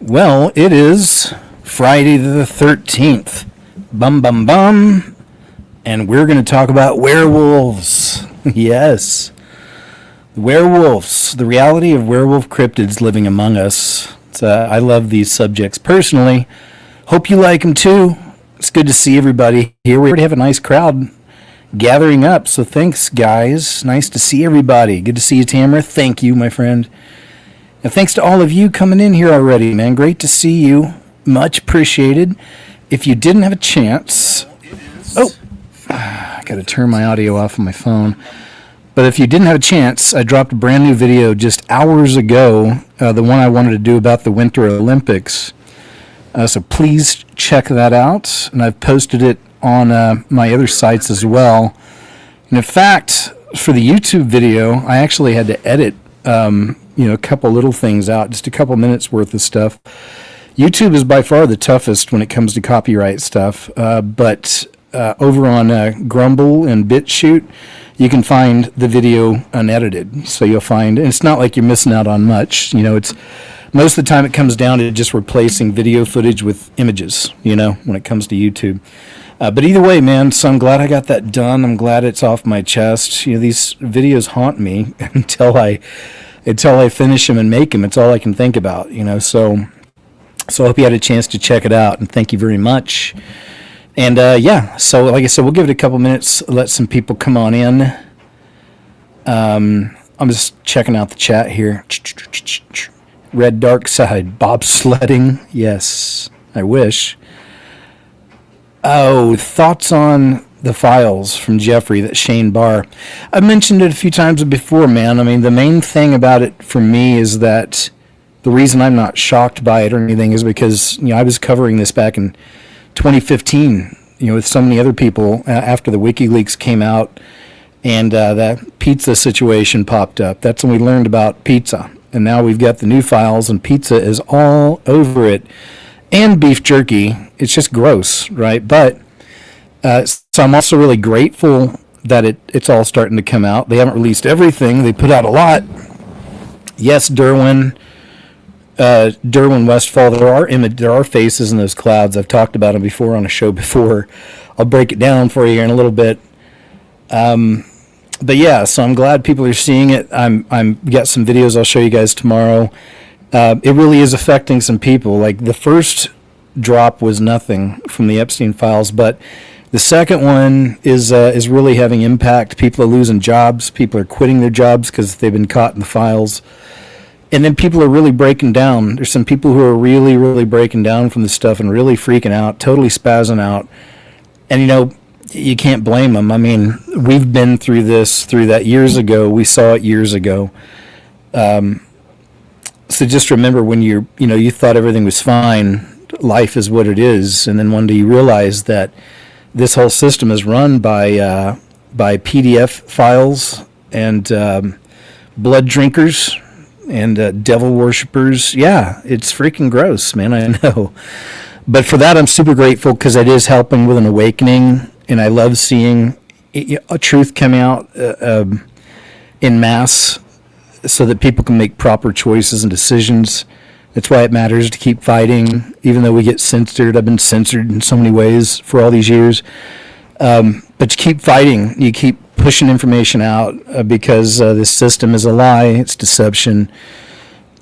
Well, it is Friday the 13th. Bum, bum, bum. And we're going to talk about werewolves. Yes. Werewolves. The reality of werewolf cryptids living among us. I love these subjects personally. Hope you like them too. It's good to see everybody here. We already have a nice crowd gathering up. So thanks, guys. Nice to see everybody. Good to see you, Tamara. Thank you, my friend. And thanks to all of you coming in here already, man. Great to see you. Much appreciated. If you didn't have a chance... I got to turn my audio off on my phone. But if you didn't have a chance, I dropped a brand new video just hours ago, the one I wanted to do about the Winter Olympics. So please check that out. And I've posted it on my other sites as well. And in fact, for the YouTube video, I actually had to edit a couple little things out, just a couple minutes worth of stuff. YouTube is by far the toughest when it comes to copyright stuff, but over on Grumble and BitChute, you can find the video unedited. So you'll find, and it's not like you're missing out on much. It's most of the time it comes down to just replacing video footage with images, when it comes to YouTube. But either way, man, so I'm glad I got that done. I'm glad it's off my chest. These videos haunt me until I finish them and make them. It's all I can think about, So I hope you had a chance to check it out, and thank you very much. And so like I said, we'll give it a couple minutes, let some people come on in. I'm just checking out the chat here. Red Dark Side, bobsledding. Yes, I wish. Oh, thoughts on the files from Jeffrey, that Shane Barr. I've mentioned it a few times before, man. I mean, the main thing about it for me is that the reason I'm not shocked by it or anything is because, I was covering this back in 2015, with so many other people after the WikiLeaks came out and that pizza situation popped up. That's when we learned about pizza. And now we've got the new files and pizza is all over it. And beef jerky. It's just gross, right? But so I'm also really grateful that it's all starting to come out. They haven't released everything. They put out a lot. Yes, Derwin Westfall, there are faces in those clouds. I've talked about them before on a show before. I'll break it down for you here in a little bit. But yeah, so I'm glad people are seeing it. I'm got some videos I'll show you guys tomorrow. It really is affecting some people. Like the first drop was nothing from the Epstein files, but the second one is really having impact. People are losing jobs. People are quitting their jobs because they've been caught in the files. And then people are really breaking down. There's some people who are really, really breaking down from this stuff and really freaking out, totally spazzing out. And, you can't blame them. I mean, we've been through that years ago. We saw it years ago. So just remember when you thought everything was fine, life is what it is. And then one day you realize that this whole system is run by PDF files and blood drinkers and devil worshippers. Yeah, it's freaking gross, man. I know. But for that, I'm super grateful because it is helping with an awakening. And I love seeing a truth come out in mass so that people can make proper choices and decisions. That's why it matters to keep fighting, even though we get censored. I've been censored in so many ways for all these years. But you keep fighting. You keep pushing information out because this system is a lie. It's deception.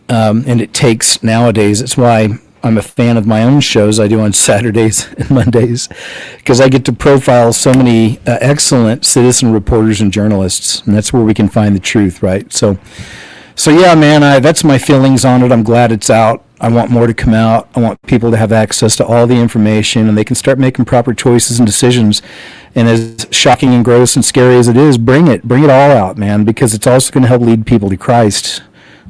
And it takes nowadays. It's why I'm a fan of my own shows I do on Saturdays and Mondays because I get to profile so many excellent citizen reporters and journalists. And that's where we can find the truth, right? So yeah, man, that's my feelings on it. I'm glad it's out. I want more to come out. I want people to have access to all the information and they can start making proper choices and decisions. And as shocking and gross and scary as it is, bring it all out, man, because it's also going to help lead people to Christ.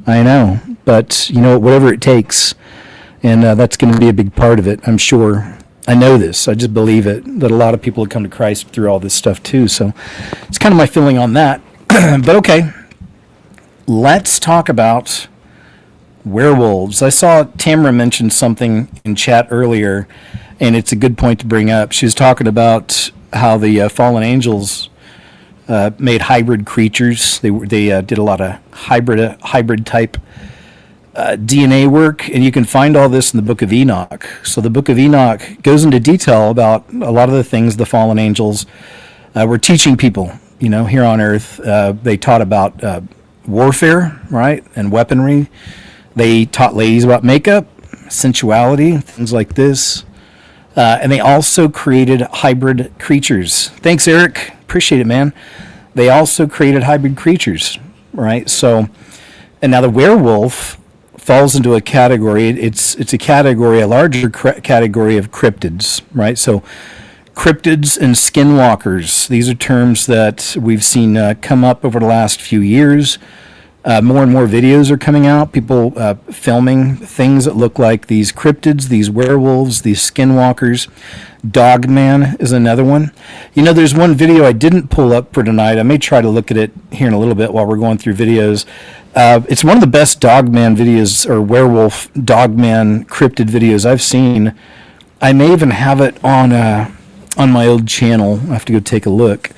I know, but whatever it takes. And that's going to be a big part of it, I'm sure. I know this. I just believe it, that a lot of people have come to Christ through all this stuff too. So it's kind of my feeling on that. But okay, let's talk about werewolves. I saw Tamara mention something in chat earlier, and it's a good point to bring up. She was talking about how the fallen angels made hybrid creatures. They did a lot of hybrid type DNA work, and you can find all this in the Book of Enoch. So the Book of Enoch goes into detail about a lot of the things the fallen angels were teaching people, here on Earth. They taught about warfare, right, and weaponry. They taught ladies about makeup, sensuality, things like this. And they also created hybrid creatures. Thanks, Eric. Appreciate it, man. They also created hybrid creatures, right? So, and now the werewolf falls into a category. It's a category, a larger category of cryptids, right? So, cryptids and skinwalkers. These are terms that we've seen come up over the last few years. More and more videos are coming out. People filming things that look like these cryptids, these werewolves, these skinwalkers. Dogman is another one. There's one video I didn't pull up for tonight. I may try to look at it here in a little bit while we're going through videos. It's one of the best Dogman videos, or werewolf Dogman cryptid videos I've seen. I may even have it on my old channel. I have to go take a look.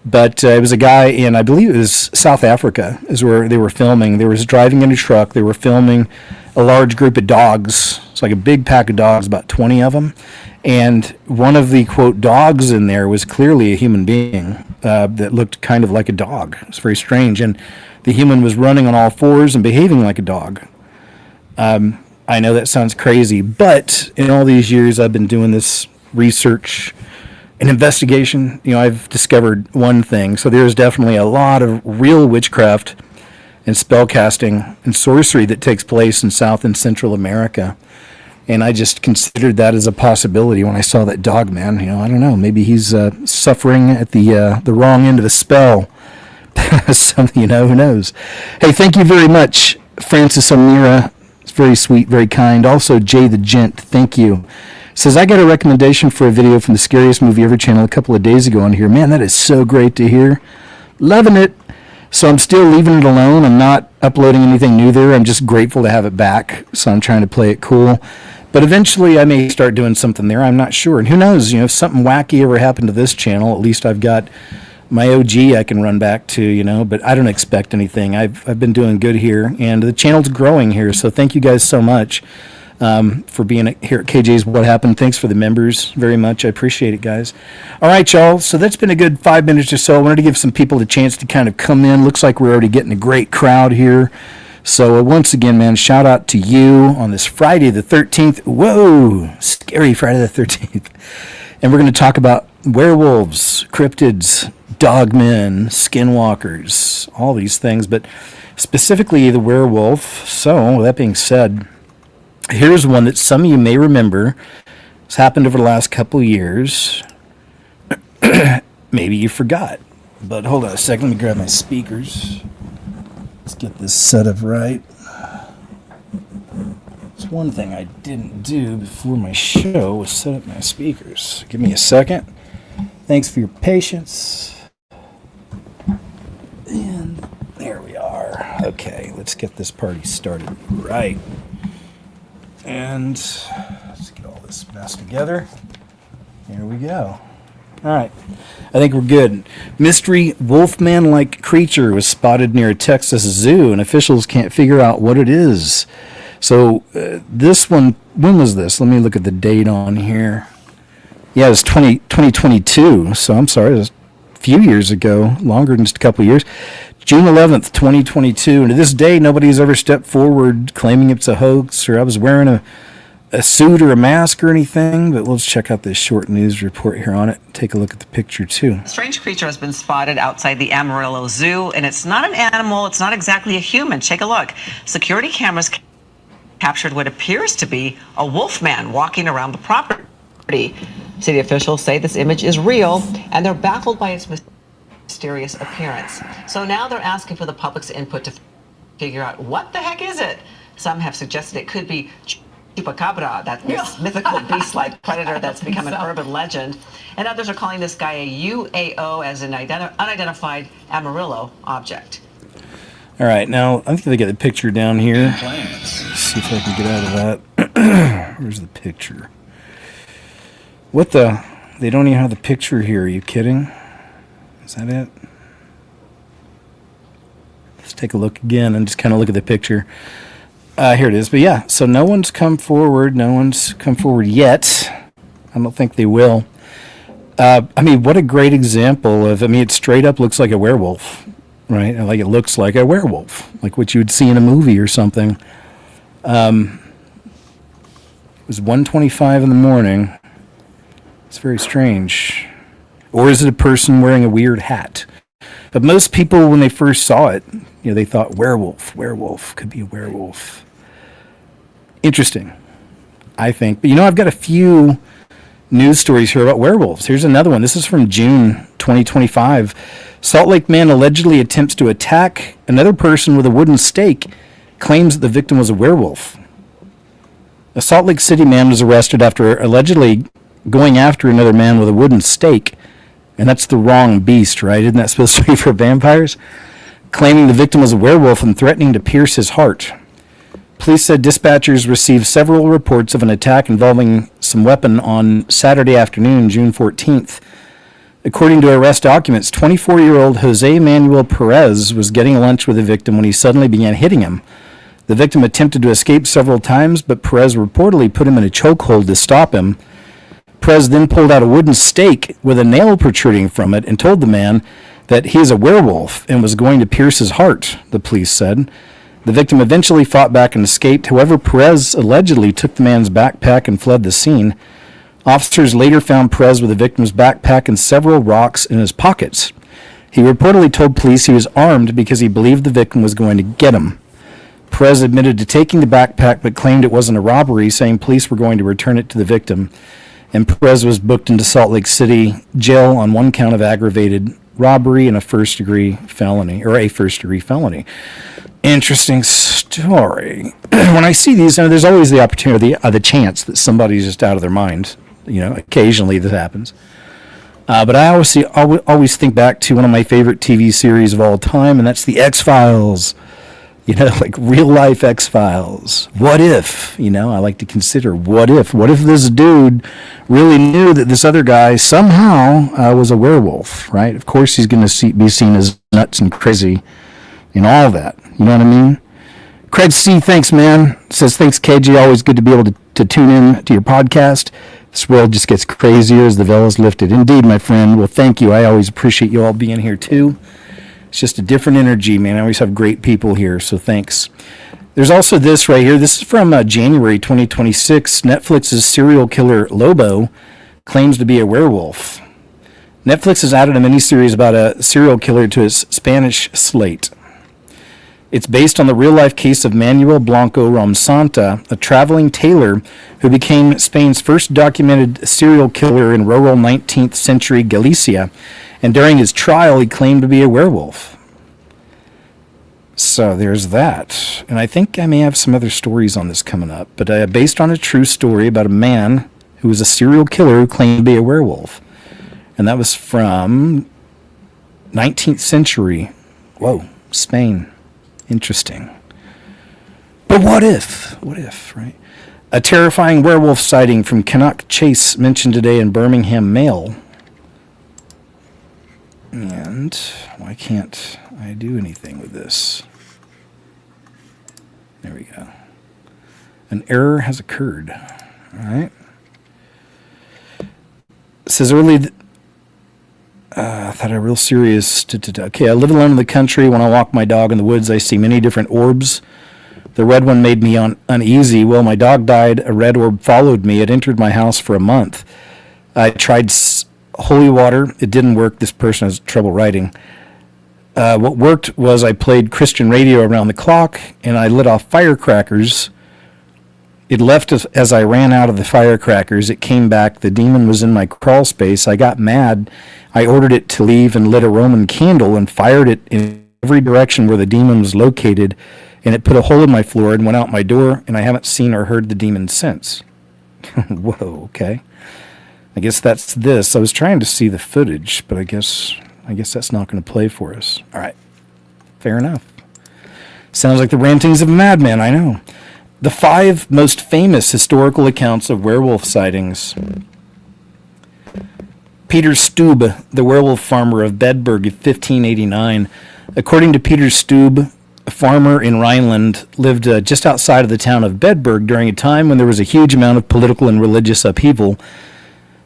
But it was a guy in, I believe it was South Africa, is where they were filming. They was driving in a truck. They were filming a large group of dogs. It's like a big pack of dogs, about 20 of them. And one of the, quote, dogs in there was clearly a human being that looked kind of like a dog. It was very strange. And the human was running on all fours and behaving like a dog. I know that sounds crazy, but in all these years I've been doing this research and investigation, I've discovered one thing. So there's definitely a lot of real witchcraft and spellcasting and sorcery that takes place in South and Central America. And I just considered that as a possibility when I saw that Dogman. I don't know, maybe he's suffering at the wrong end of a spell. Something, who knows. Hey, thank you very much, Francis O'Meara. It's very sweet, very kind. Also, Jay the Gent, thank you. Says, I got a recommendation for a video from the Scariest Movie Ever channel a couple of days ago on here. Man, that is so great to hear. Loving it. So I'm still leaving it alone. I'm not uploading anything new there. I'm just grateful to have it back. So I'm trying to play it cool. But eventually I may start doing something there. I'm not sure. And who knows, if something wacky ever happened to this channel, at least I've got my OG I can run back to, but I don't expect anything. I've been doing good here, and the channel's growing here. So thank you guys so much. For being here at KJ's What Happened. Thanks for the members very much. I appreciate it, guys. All right, y'all. So that's been a good 5 minutes or so. I wanted to give some people the chance to kind of come in. Looks like we're already getting a great crowd here. So once again, man, shout out to you on this Friday the 13th. Whoa, scary Friday the 13th. And we're going to talk about werewolves, cryptids, dogmen, skinwalkers, all these things, but specifically the werewolf. So with that being said, here's one that some of you may remember. It's happened over the last couple of years. Maybe you forgot. But hold on a second. Let me grab my speakers. Let's get this set up right. It's one thing I didn't do before my show was set up my speakers. Give me a second. Thanks for your patience. And there we are. Okay, let's get this party started right. And let's get all this mess together. Here we go. All right. I think we're good. Mystery wolfman-like creature was spotted near a Texas zoo, and officials can't figure out what it is. So this one, when was this? Let me look at the date on here. Yeah, it was 2022. So I'm sorry, it was a few years ago, longer than just a couple of years. June 11th, 2022. And to this day, nobody's ever stepped forward claiming it's a hoax or I was wearing a suit or a mask or anything. But let's check out this short news report here on it. Take a look at the picture, too. A strange creature has been spotted outside the Amarillo Zoo, and it's not an animal. It's not exactly a human. Take a look. Security cameras captured what appears to be a wolf man walking around the property. City officials say this image is real, and they're baffled by its mysterious appearance. So now they're asking for the public's input to figure out what the heck is it. Some have suggested it could be chupacabra, that mythical beast-like predator that's become an urban legend. And others are calling this guy a UAO, as an unidentified Amarillo object. All right, now I'm going to get the picture down here. Let's see if I can get out of that. Where's the picture? What the? They don't even have the picture here. Are you kidding? Is that it? Let's take a look again and just kind of look at the picture. Here it is. But yeah, so no one's come forward. No one's come forward yet. I don't think they will. I mean, what a great example of, I mean, it straight up looks like a werewolf, right? Like it looks like a werewolf, like what you would see in a movie or something. It was 1:25 in the morning. It's very strange. Or is it a person wearing a weird hat? But most people, when they first saw it, they thought werewolf, could be a werewolf. Interesting, I think. But I've got a few news stories here about werewolves. Here's another one. This is from June 2025. Salt Lake man allegedly attempts to attack another person with a wooden stake, claims that the victim was a werewolf. A Salt Lake City man was arrested after allegedly going after another man with a wooden stake. And that's the wrong beast, right? Isn't that supposed to be for vampires? Claiming the victim was a werewolf and threatening to pierce his heart. Police said dispatchers received several reports of an attack involving some weapon on Saturday afternoon, June 14th. According to arrest documents, 24-year-old Jose Manuel Perez was getting lunch with the victim when he suddenly began hitting him. The victim attempted to escape several times, but Perez reportedly put him in a chokehold to stop him. Perez then pulled out a wooden stake with a nail protruding from it and told the man that he is a werewolf and was going to pierce his heart, the police said. The victim eventually fought back and escaped. However, Perez allegedly took the man's backpack and fled the scene. Officers later found Perez with the victim's backpack and several rocks in his pockets. He reportedly told police he was armed because he believed the victim was going to get him. Perez admitted to taking the backpack but claimed it wasn't a robbery, saying police were going to return it to the victim. And Perez was booked into Salt Lake City jail on one count of aggravated robbery and a first-degree felony. Interesting story. When I see these, there's always the opportunity, the chance that somebody's just out of their mind. Occasionally that happens. But I always think back to one of my favorite TV series of all time, and that's the X-Files. Like real-life X-Files. What if? I like to consider, what if? What if this dude really knew that this other guy somehow was a werewolf, right? Of course he's going to be seen as nuts and crazy and all that. You know what I mean? Craig C., thanks, man. Says, thanks, KG. Always good to be able to tune in to your podcast. This world just gets crazier as the veil is lifted. Indeed, my friend. Well, thank you. I always appreciate you all being here, too. It's just a different energy, man. I always have great people here, so thanks. There's also this right here. This is from January 2026. Netflix's serial killer Lobo claims to be a werewolf. Netflix has added a miniseries about a serial killer to its Spanish slate. It's based on the real-life case of Manuel Blanco Ramsanta, a traveling tailor who became Spain's first documented serial killer in rural 19th century Galicia. And during his trial, he claimed to be a werewolf. So there's that. And I think I may have some other stories on this coming up. But based on a true story about a man who was a serial killer who claimed to be a werewolf. And that was from 19th century. Whoa, Spain. Interesting. But what if? What if, right? A terrifying werewolf sighting from Canuck Chase mentioned today in Birmingham Mail. And why can't I do anything with this? There we go. An error has occurred. All right. It says I thought a real serious. Okay, I live alone in the country. When I walk my dog in the woods, I see many different orbs. The red one made me uneasy. Well, my dog died. A red orb followed me. It entered my house for a month. I tried holy water. It didn't work. This person has trouble writing. What worked was I played Christian radio around the clock, and I lit off firecrackers. It left as I ran out of the firecrackers. It came back. The demon was in my crawl space. I got mad. I ordered it to leave and lit a Roman candle and fired it in every direction where the demon was located, and it put a hole in my floor and went out my door, and I haven't seen or heard the demon since. Whoa, okay. I guess that's this. I was trying to see the footage, but I guess that's not going to play for us. All right. Fair enough. Sounds like the rantings of a madman, I know. The 5 most famous historical accounts of werewolf sightings. Peter Stube, the werewolf farmer of Bedburg, 1589. According to Peter Stube, a farmer in Rhineland, lived just outside of the town of Bedburg during a time when there was a huge amount of political and religious upheaval.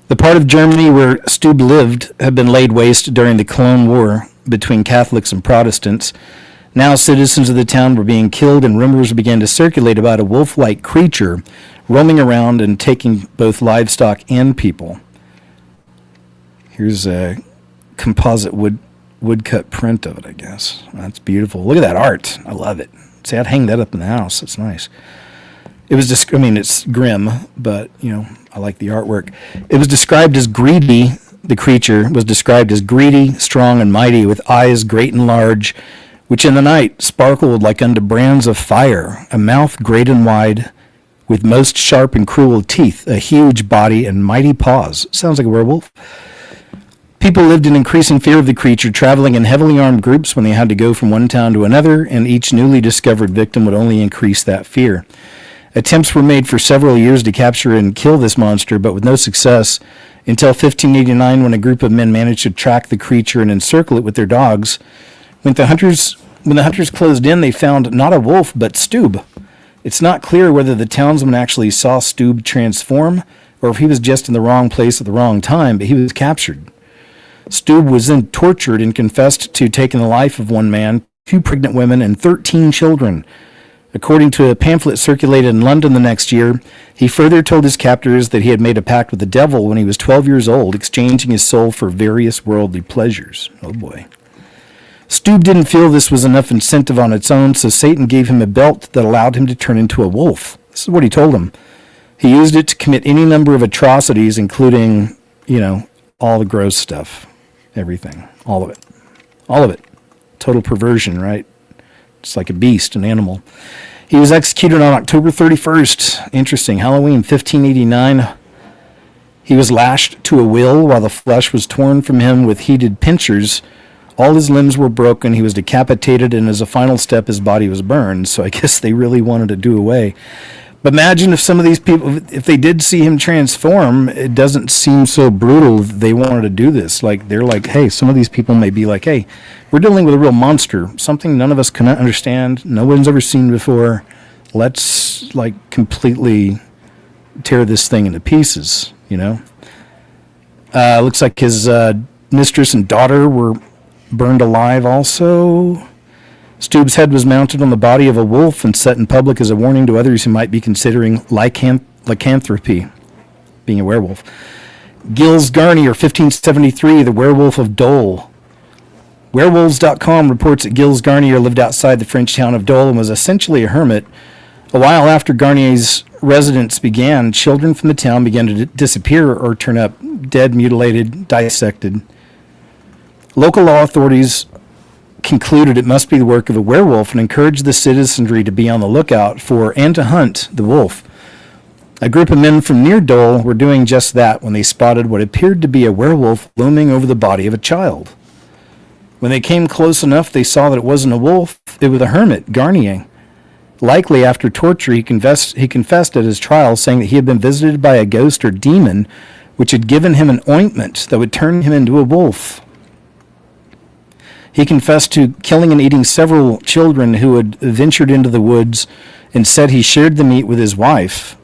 The part of Germany where Stube lived had been laid waste during the Cologne War between Catholics and Protestants. Now citizens of the town were being killed, and rumors began to circulate about a wolf-like creature roaming around and taking both livestock and people. Here's a composite woodcut print of it, I guess. That's beautiful. Look at that art. I love it. See, I'd hang that up in the house. It's nice. It was just, I mean, it's grim, but, you know, I like the artwork. It was described as greedy. The creature was described as greedy, strong, and mighty, with eyes great and large, which in the night sparkled like unto brands of fire, a mouth great and wide, with most sharp and cruel teeth, a huge body, and mighty paws. Sounds like a werewolf. People lived in increasing fear of the creature, traveling in heavily armed groups when they had to go from one town to another, and each newly discovered victim would only increase that fear. Attempts were made for several years to capture and kill this monster, but with no success, until 1589, when a group of men managed to track the creature and encircle it with their dogs. When the hunters closed in, they found not a wolf, but Stube. It's not clear whether the townsmen actually saw Stube transform, or if he was just in the wrong place at the wrong time, but he was captured. Stube was then tortured and confessed to taking the life of one man, 2 pregnant women, and 13 children. According to a pamphlet circulated in London the next year, he further told his captors that he had made a pact with the devil when he was 12 years old, exchanging his soul for various worldly pleasures. Oh boy. Stube didn't feel this was enough incentive on its own, so Satan gave him a belt that allowed him to turn into a wolf. This is what he told him. He used it to commit any number of atrocities, including, you know, all the gross stuff. Everything. All of it. All of it. Total perversion, right? It's like a beast, an animal. He was executed on October 31st. Interesting. Halloween, 1589. He was lashed to a wheel while the flesh was torn from him with heated pincers. All his limbs were broken. He was decapitated, and as a final step, his body was burned. So I guess they really wanted to do away. But imagine if some of these people, if they did see him transform, it doesn't seem so brutal that they wanted to do this. Like, they're like, hey, some of these people may be like, hey, we're dealing with a real monster, something none of us can understand, no one's ever seen before. Let's, like, completely tear this thing into pieces, you know? Looks like his mistress and daughter were burned alive also. Stube's head was mounted on the body of a wolf and set in public as a warning to others who might be considering lycanthropy, being a werewolf. Gilles Garnier, 1573, the Werewolf of Dole. Werewolves.com reports that Gilles Garnier lived outside the French town of Dole and was essentially a hermit. A while after Garnier's residence began, children from the town began to disappear or turn up dead, mutilated, dissected. Local law authorities concluded it must be the work of a werewolf and encouraged the citizenry to be on the lookout for and to hunt the wolf. A group of men from near Dole were doing just that when they spotted what appeared to be a werewolf looming over the body of a child. When they came close enough, they saw that it wasn't a wolf, it was a hermit, Garnier. Likely after torture, he confessed at his trial, saying that he had been visited by a ghost or demon which had given him an ointment that would turn him into a wolf. He confessed to killing and eating several children who had ventured into the woods and said he shared the meat with his wife.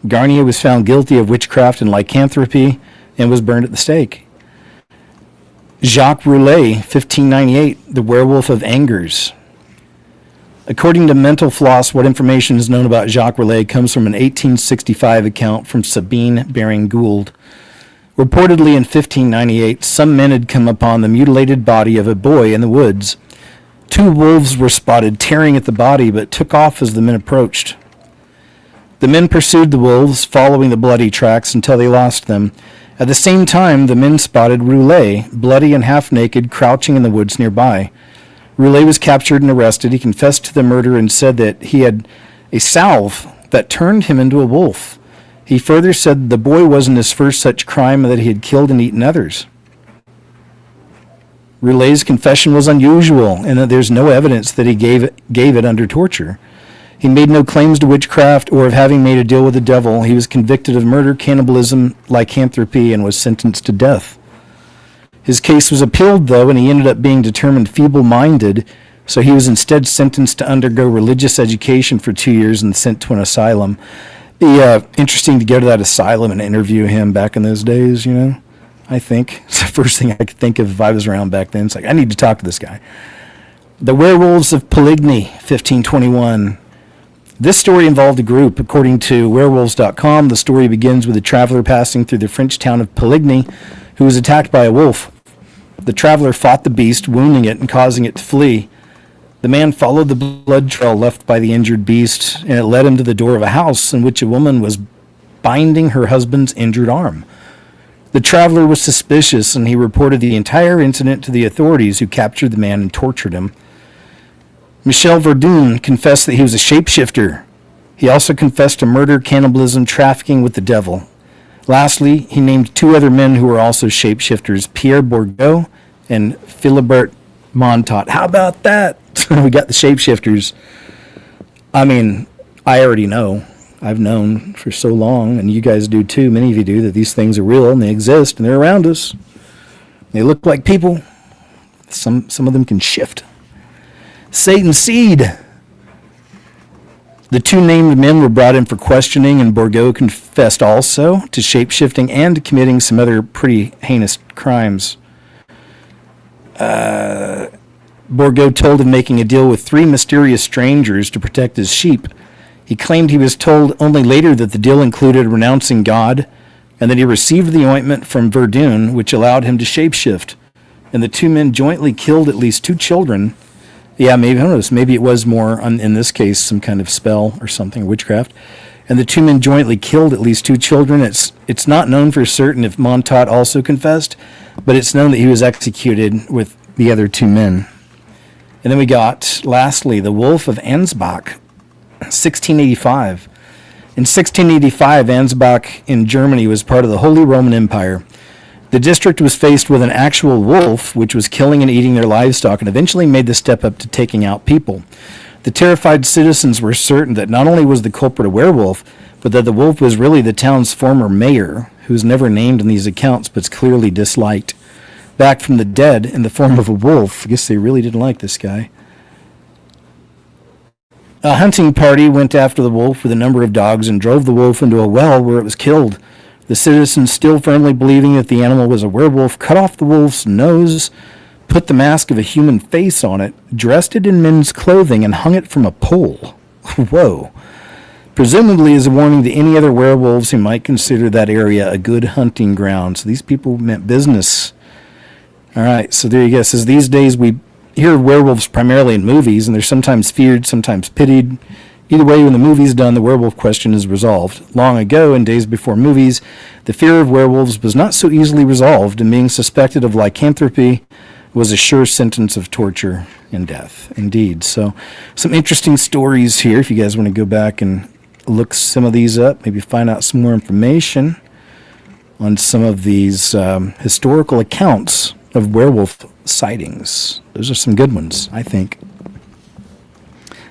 Garnier was found guilty of witchcraft and lycanthropy and was burned at the stake. Jacques Roulet, 1598, the Werewolf of Angers. According to Mental Floss, what information is known about Jacques Roulet comes from an 1865 account from Sabine Baring Gould. Reportedly in 1598, some men had come upon the mutilated body of a boy in the woods. 2 wolves were spotted tearing at the body, but took off as the men approached. The men pursued the wolves, following the bloody tracks until they lost them. At the same time, the men spotted Roulet, bloody and half-naked, crouching in the woods nearby. Roulet was captured and arrested. He confessed to the murder and said that he had a salve that turned him into a wolf. He further said the boy wasn't his first such crime and that he had killed and eaten others. Roulet's confession was unusual and that there's no evidence that he gave it under torture. He made no claims to witchcraft or of having made a deal with the devil. He was convicted of murder, cannibalism, lycanthropy, and was sentenced to death. His case was appealed, though, and he ended up being determined feeble-minded So he was instead sentenced to undergo religious education for 2 years and sent to an asylum. Interesting to go to that asylum and interview him back in those days, I think. It's the first thing I could think of if I was around back then. It's like, I need to talk to this guy. The Werewolves of Poligny, 1521. This story involved a group. According to werewolves.com, the story begins with a traveler passing through the French town of Poligny who was attacked by a wolf. The traveler fought the beast, wounding it and causing it to flee. The man followed the blood trail left by the injured beast, and it led him to the door of a house in which a woman was binding her husband's injured arm. The traveler was suspicious, and he reported the entire incident to the authorities, who captured the man and tortured him. Michel Verdun confessed that he was a shapeshifter. He also confessed to murder, cannibalism, trafficking with the devil. Lastly, he named 2 other men who were also shapeshifters, Pierre Bourgault and Philibert Montot. How about that? We got the shapeshifters. I mean, I already know. I've known for so long, and you guys do too, many of you do, that these things are real and they exist and they're around us. They look like people. Some of them can shift. Satan's seed. The 2 named men were brought in for questioning, and Bourgault confessed also to shapeshifting and to committing some other pretty heinous crimes. Bourgault told of making a deal with 3 mysterious strangers to protect his sheep. He claimed he was told only later that the deal included renouncing God, and that he received the ointment from Verdun, which allowed him to shapeshift. And the 2 men jointly killed at least 2 children. Yeah, maybe, who knows, maybe it was more, in this case, some kind of spell or something, witchcraft. And the 2 men jointly killed at least 2 children. It's not known for certain if Montot also confessed, but it's known that he was executed with the other 2 men. And then we got, lastly, the Wolf of Ansbach, 1685. In 1685, Ansbach in Germany was part of the Holy Roman Empire. The district was faced with an actual wolf, which was killing and eating their livestock, and eventually made the step up to taking out people. The terrified citizens were certain that not only was the culprit a werewolf, but that the wolf was really the town's former mayor, who was never named in these accounts, but clearly disliked. Back from the dead in the form of a wolf. I guess they really didn't like this guy. A hunting party went after the wolf with a number of dogs and drove the wolf into a well where it was killed. The citizens, still firmly believing that the animal was a werewolf, cut off the wolf's nose, put the mask of a human face on it, dressed it in men's clothing, and hung it from a pole. Whoa. Presumably as a warning to any other werewolves who might consider that area a good hunting ground. So these people meant business. All right, so there you go. It says these days we hear of werewolves primarily in movies, and they're sometimes feared, sometimes pitied. Either way, when the movie's done, the werewolf question is resolved. Long ago, in days before movies, the fear of werewolves was not so easily resolved, and being suspected of lycanthropy was a sure sentence of torture and death. Indeed. So, some interesting stories here. If you guys want to go back and look some of these up, maybe find out some more information on some of these historical accounts of werewolf sightings. Those are some good ones, I think.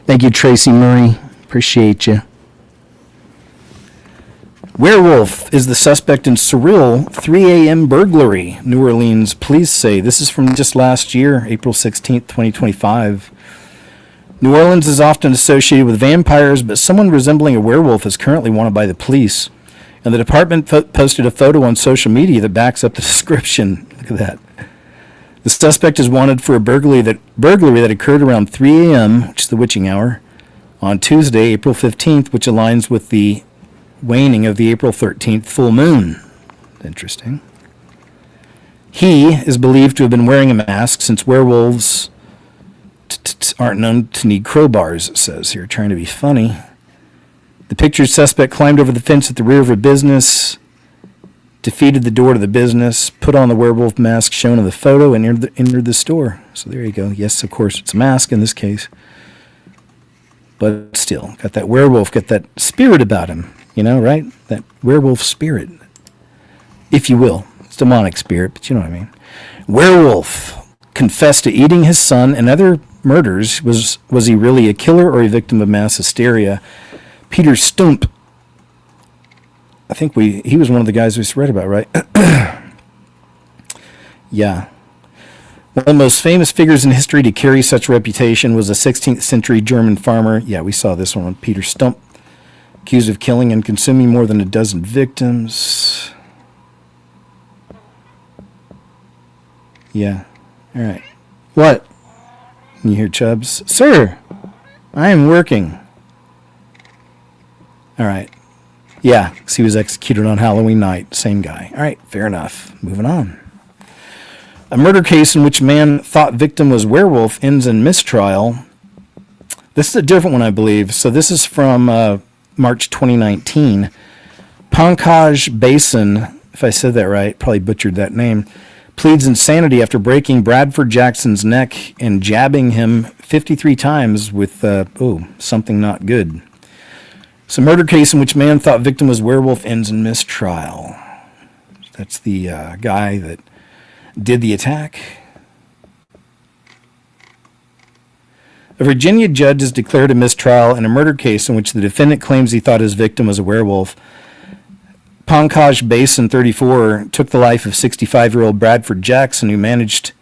Thank you, Tracy Murray. Appreciate you. Werewolf is the suspect in surreal 3 a.m. burglary, New Orleans police say. This is from just last year, April 16th, 2025. New Orleans is often associated with vampires, but someone resembling a werewolf is currently wanted by the police. And the department posted a photo on social media that backs up the description. Look at that. The suspect is wanted for a burglary that occurred around 3 a.m., which is the witching hour, on Tuesday, April 15th, which aligns with the waning of the April 13th full moon. Interesting. He is believed to have been wearing a mask, since werewolves aren't known to need crowbars, it says here, trying to be funny. The pictured suspect climbed over the fence at the rear of a business, defeated the door to the business, put on the werewolf mask shown in the photo, and entered the store. So there you go. Yes, of course, it's a mask in this case. But still, got that werewolf, got that spirit about him, right? That werewolf spirit, if you will. It's demonic spirit, but you know what I mean. Werewolf confessed to eating his son and other murders. Was he really a killer or a victim of mass hysteria? Peter Stump, I think he was one of the guys we read about, right? Yeah. One of the most famous figures in history to carry such reputation was a 16th century German farmer. Yeah, we saw this one, Peter Stump, accused of killing and consuming more than a dozen victims. Yeah, all right. What? You hear Chubbs? Sir, I am working. All right. Yeah, because he was executed on Halloween night. Same guy. All right, fair enough. Moving on. A murder case in which man thought victim was werewolf ends in mistrial. This is a different one, I believe. So this is from March 2019. Pankaj Basin, if I said that right, probably butchered that name, pleads insanity after breaking Bradford Jackson's neck and jabbing him 53 times with, something not good. So murder case in which man thought victim was werewolf ends in mistrial. That's the guy that did the attack. A Virginia judge has declared a mistrial in a murder case in which the defendant claims he thought his victim was a werewolf. Pankaj Basin, 34, took the life of 65-year-old Bradford Jackson, who managed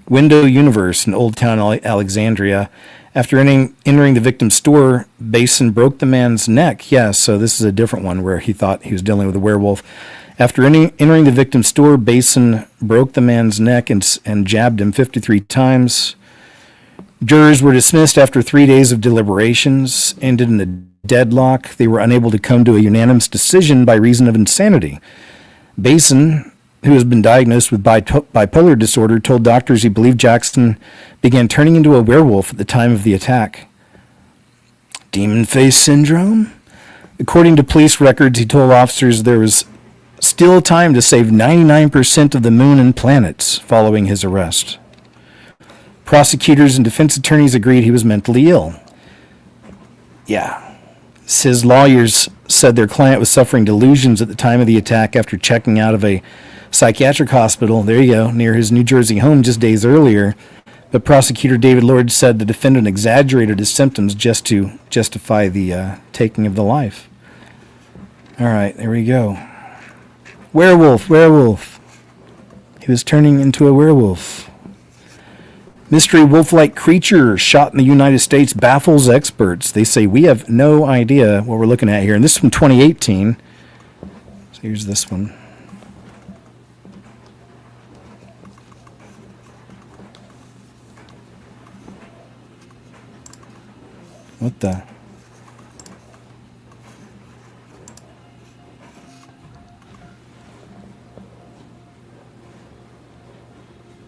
Window Universe in Old Town Alexandria. After entering the victim's store, Basin broke the man's neck. Yeah, so this is a different one where he thought he was dealing with a werewolf. After entering the victim's store, Basin broke the man's neck and jabbed him 53 times. Jurors were dismissed after 3 days of deliberations, ended in a deadlock. They were unable to come to a unanimous decision by reason of insanity. Basin, who has been diagnosed with bipolar disorder, told doctors he believed Jackson began turning into a werewolf at the time of the attack. Demon face syndrome? According to police records, he told officers there was still time to save 99% of the moon and planets following his arrest. Prosecutors and defense attorneys agreed he was mentally ill. Yeah. His lawyers said their client was suffering delusions at the time of the attack after checking out of a psychiatric hospital, there you go, near his New Jersey home just days earlier. But prosecutor David Lord said the defendant exaggerated his symptoms just to justify the taking of the life. All right, there we go. Werewolf. He was turning into a werewolf. Mystery wolf-like creature shot in the United States baffles experts. They say we have no idea what we're looking at here. And this is from 2018. So here's this one. What the?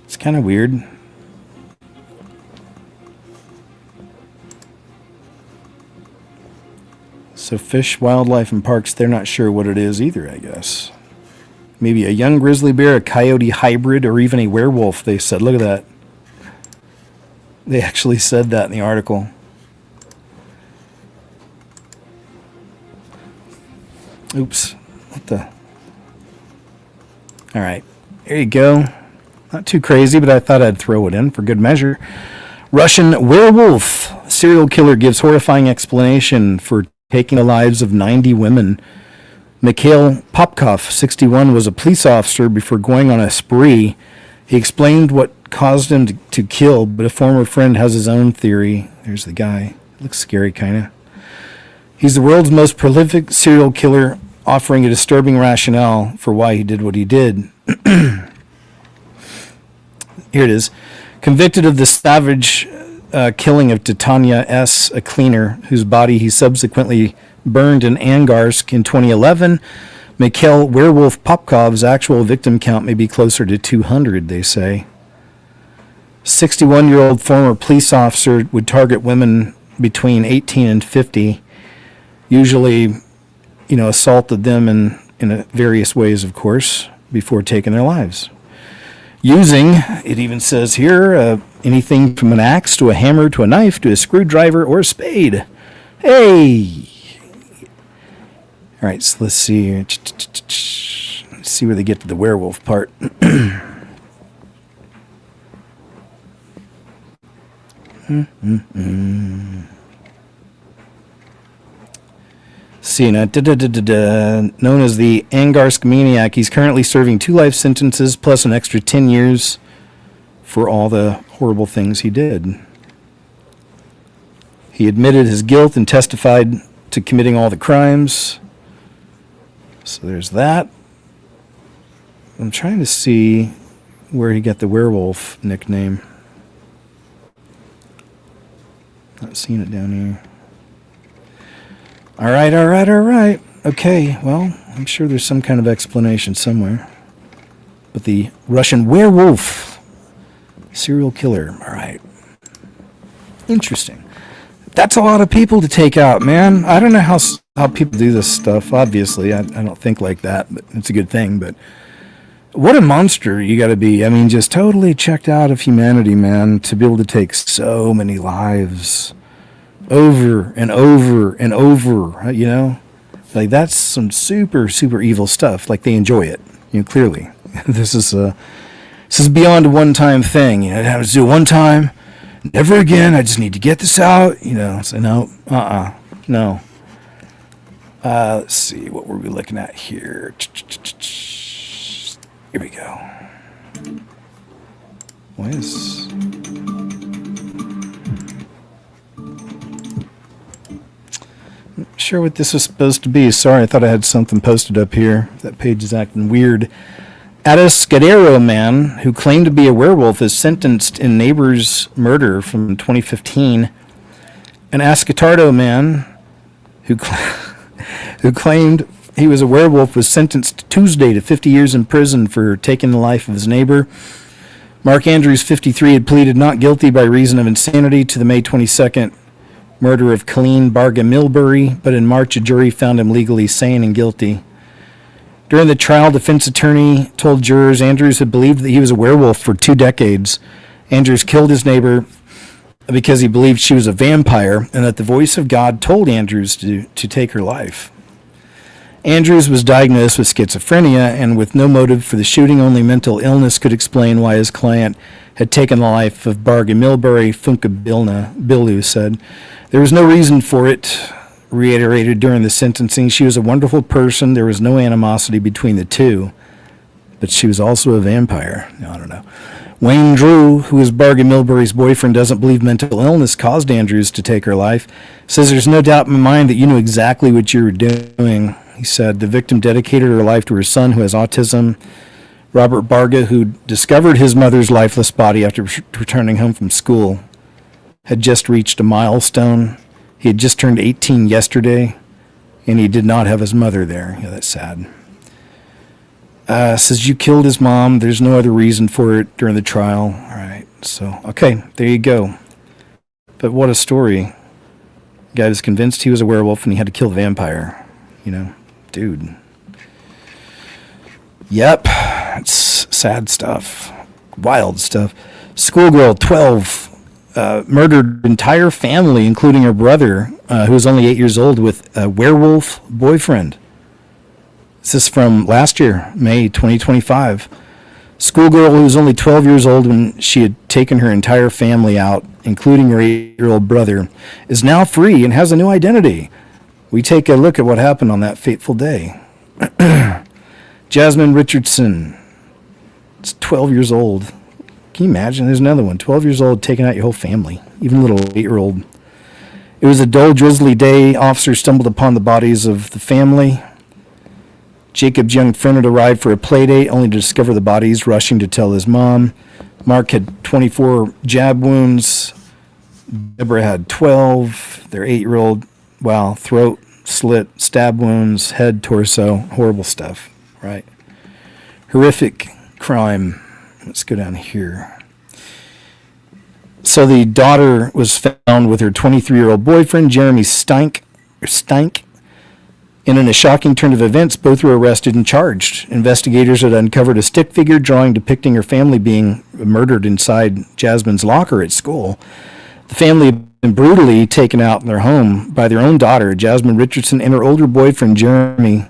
It's kind of weird. So Fish, Wildlife, and Parks, they're not sure what it is either, I guess. Maybe a young grizzly bear, a coyote hybrid, or even a werewolf, they said. Look at that. They actually said that in the article. Oops. What the? All right. There you go. Not too crazy, but I thought I'd throw it in for good measure. Russian werewolf serial killer gives horrifying explanation for taking the lives of 90 women. Mikhail Popkov, 61, was a police officer before going on a spree. He explained what caused him to kill, but a former friend has his own theory. There's the guy. Looks scary, kind of. He's the world's most prolific serial killer, offering a disturbing rationale for why he did what he did. Here it is. Convicted of the savage killing of Titania S., a cleaner, whose body he subsequently burned in Angarsk in 2011, Mikhail Werewolf Popkov's actual victim count may be closer to 200, they say. 61-year-old former police officer would target women between 18 and 50, usually, assaulted them in various ways, of course, before taking their lives. Using, it even says here, anything from an axe to a hammer to a knife to a screwdriver or a spade. Hey! All right, so let's see here. Let's see where they get to the werewolf part. See, now, known as the Angarsk Maniac, he's currently serving 2 life sentences plus an extra 10 years for all the horrible things he did. He admitted his guilt and testified to committing all the crimes. So there's that. I'm trying to see where he got the werewolf nickname. Not seeing it down here. All right. Okay, well, I'm sure there's some kind of explanation somewhere. But the Russian werewolf serial killer. All right. Interesting. That's a lot of people to take out, man. I don't know how people do this stuff. Obviously, I don't think like that, but it's a good thing. But what a monster you got to be. I mean, just totally checked out of humanity, man, to be able to take so many lives over and over and over, you know? Like, that's some super, super evil stuff. Like, they enjoy it, you know, clearly. This is beyond a one-time thing. You know, I have to do it one time, never again. I just need to get this out, you know. So, no. Let's see, what were we looking at here? Here we go. What is... Not sure what this was supposed to be. Sorry, I thought I had something posted up here. That page is acting weird. Atascadero man who claimed to be a werewolf is sentenced in neighbor's murder from 2015. An Ascatardo man who claimed he was a werewolf was sentenced Tuesday to 50 years in prison for taking the life of his neighbor. Mark Andrews, 53, had pleaded not guilty by reason of insanity to the May 22nd murder of Colleen Barga Milbury, but in March a jury found him legally sane and guilty. During the trial, defense attorney told jurors Andrews had believed that he was a werewolf for 2 decades. Andrews killed his neighbor because he believed she was a vampire and that the voice of God told Andrews to take her life. Andrews was diagnosed with schizophrenia and with no motive for the shooting, only mental illness could explain why his client had taken the life of Barga Milbury, Funke Billu said. There was no reason for it, reiterated during the sentencing. She was a wonderful person. There was no animosity between the two. But she was also a vampire. No, I don't know. Wayne Drew, who is Barga Milbury's boyfriend, doesn't believe mental illness caused Andrews to take her life. Says there's no doubt in my mind that you knew exactly what you were doing. He said the victim dedicated her life to her son who has autism. Robert Barga, who discovered his mother's lifeless body after returning home from school, had just reached a milestone. He had just turned 18 yesterday, and he did not have his mother there. Yeah, that's sad. Says you killed his mom. There's no other reason for it during the trial. All right, so, okay, there you go. But what a story. The guy was convinced he was a werewolf, and he had to kill the vampire. You know, dude. Yep, it's sad stuff. Wild stuff. Schoolgirl, 12, murdered entire family, including her brother, who was only 8 years old, with a werewolf boyfriend. This is from last year, May 2025. Schoolgirl who was only 12 years old when she had taken her entire family out, including her 8-year-old brother, is now free and has a new identity. We take a look at what happened on that fateful day. Jasmine Richardson. It's 12 years old. Can you imagine? There's another one. 12 years old, taking out your whole family, even a little 8-year-old. It was a dull, drizzly day. Officers stumbled upon the bodies of the family. Jacob's young friend had arrived for a play date, only to discover the bodies, rushing to tell his mom. Mark had 24 jab wounds. Deborah had 12. Their 8-year-old, wow, throat slit, stab wounds, head, torso, horrible stuff, right? Horrific crime. Let's go down here. So the daughter was found with her 23-year-old boyfriend, Jeremy Stank. And in a shocking turn of events, both were arrested and charged. Investigators had uncovered a stick figure drawing depicting her family being murdered inside Jasmine's locker at school. The family had been brutally taken out in their home by their own daughter, Jasmine Richardson, and her older boyfriend, Jeremy.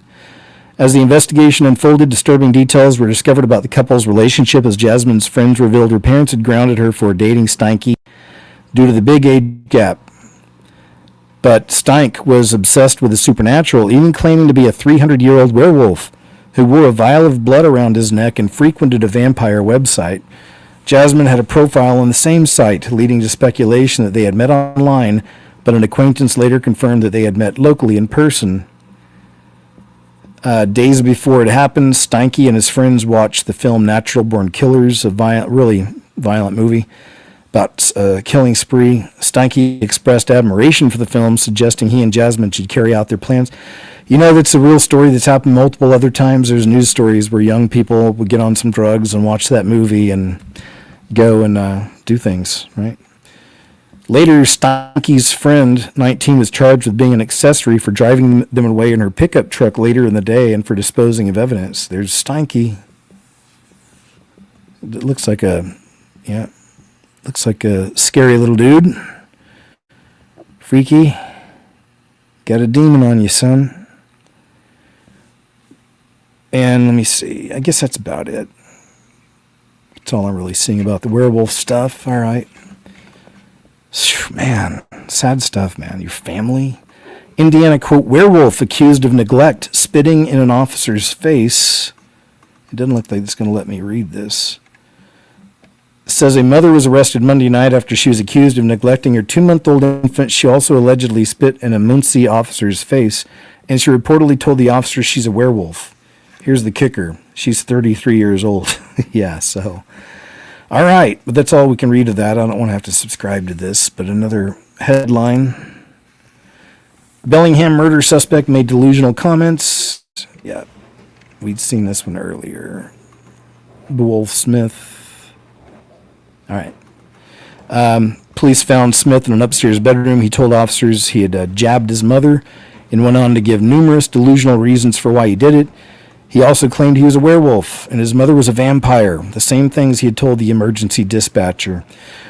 As the investigation unfolded, disturbing details were discovered about the couple's relationship as Jasmine's friends revealed her parents had grounded her for dating Stanky due to the big age gap. But Stank was obsessed with the supernatural, even claiming to be a 300-year-old werewolf who wore a vial of blood around his neck and frequented a vampire website. Jasmine had a profile on the same site, leading to speculation that they had met online, but an acquaintance later confirmed that they had met locally in person. Days before it happened, Steinke and his friends watched the film Natural Born Killers, a really violent movie about a killing spree. Steinke expressed admiration for the film, suggesting he and Jasmine should carry out their plans. You know, that's a real story that's happened multiple other times. There's news stories where young people would get on some drugs and watch that movie and go and do things, right? Later, Steinke's friend, 19, was charged with being an accessory for driving them away in her pickup truck later in the day and for disposing of evidence. There's Steinke. It looks like a scary little dude. Freaky. Got a demon on you, son. And let me see. I guess that's about it. That's all I'm really seeing about the werewolf stuff. All right. Man, sad stuff, man. Your family. Indiana, quote, werewolf accused of neglect, spitting in an officer's face. It doesn't look like it's going to let me read this. It says a mother was arrested Monday night after she was accused of neglecting her 2-month-old infant. She also allegedly spit in a Muncie officer's face, and she reportedly told the officer she's a werewolf. Here's the kicker. She's 33 years old. Yeah, so... All right, but that's all we can read of that. I don't want to have to subscribe to this, but another headline. Bellingham murder suspect made delusional comments. Yeah, we'd seen this one earlier. Bewolf Smith. All right. Police found Smith in an upstairs bedroom. He told officers he had jabbed his mother and went on to give numerous delusional reasons for why he did it. He also claimed he was a werewolf and his mother was a vampire, the same things he had told the emergency dispatcher.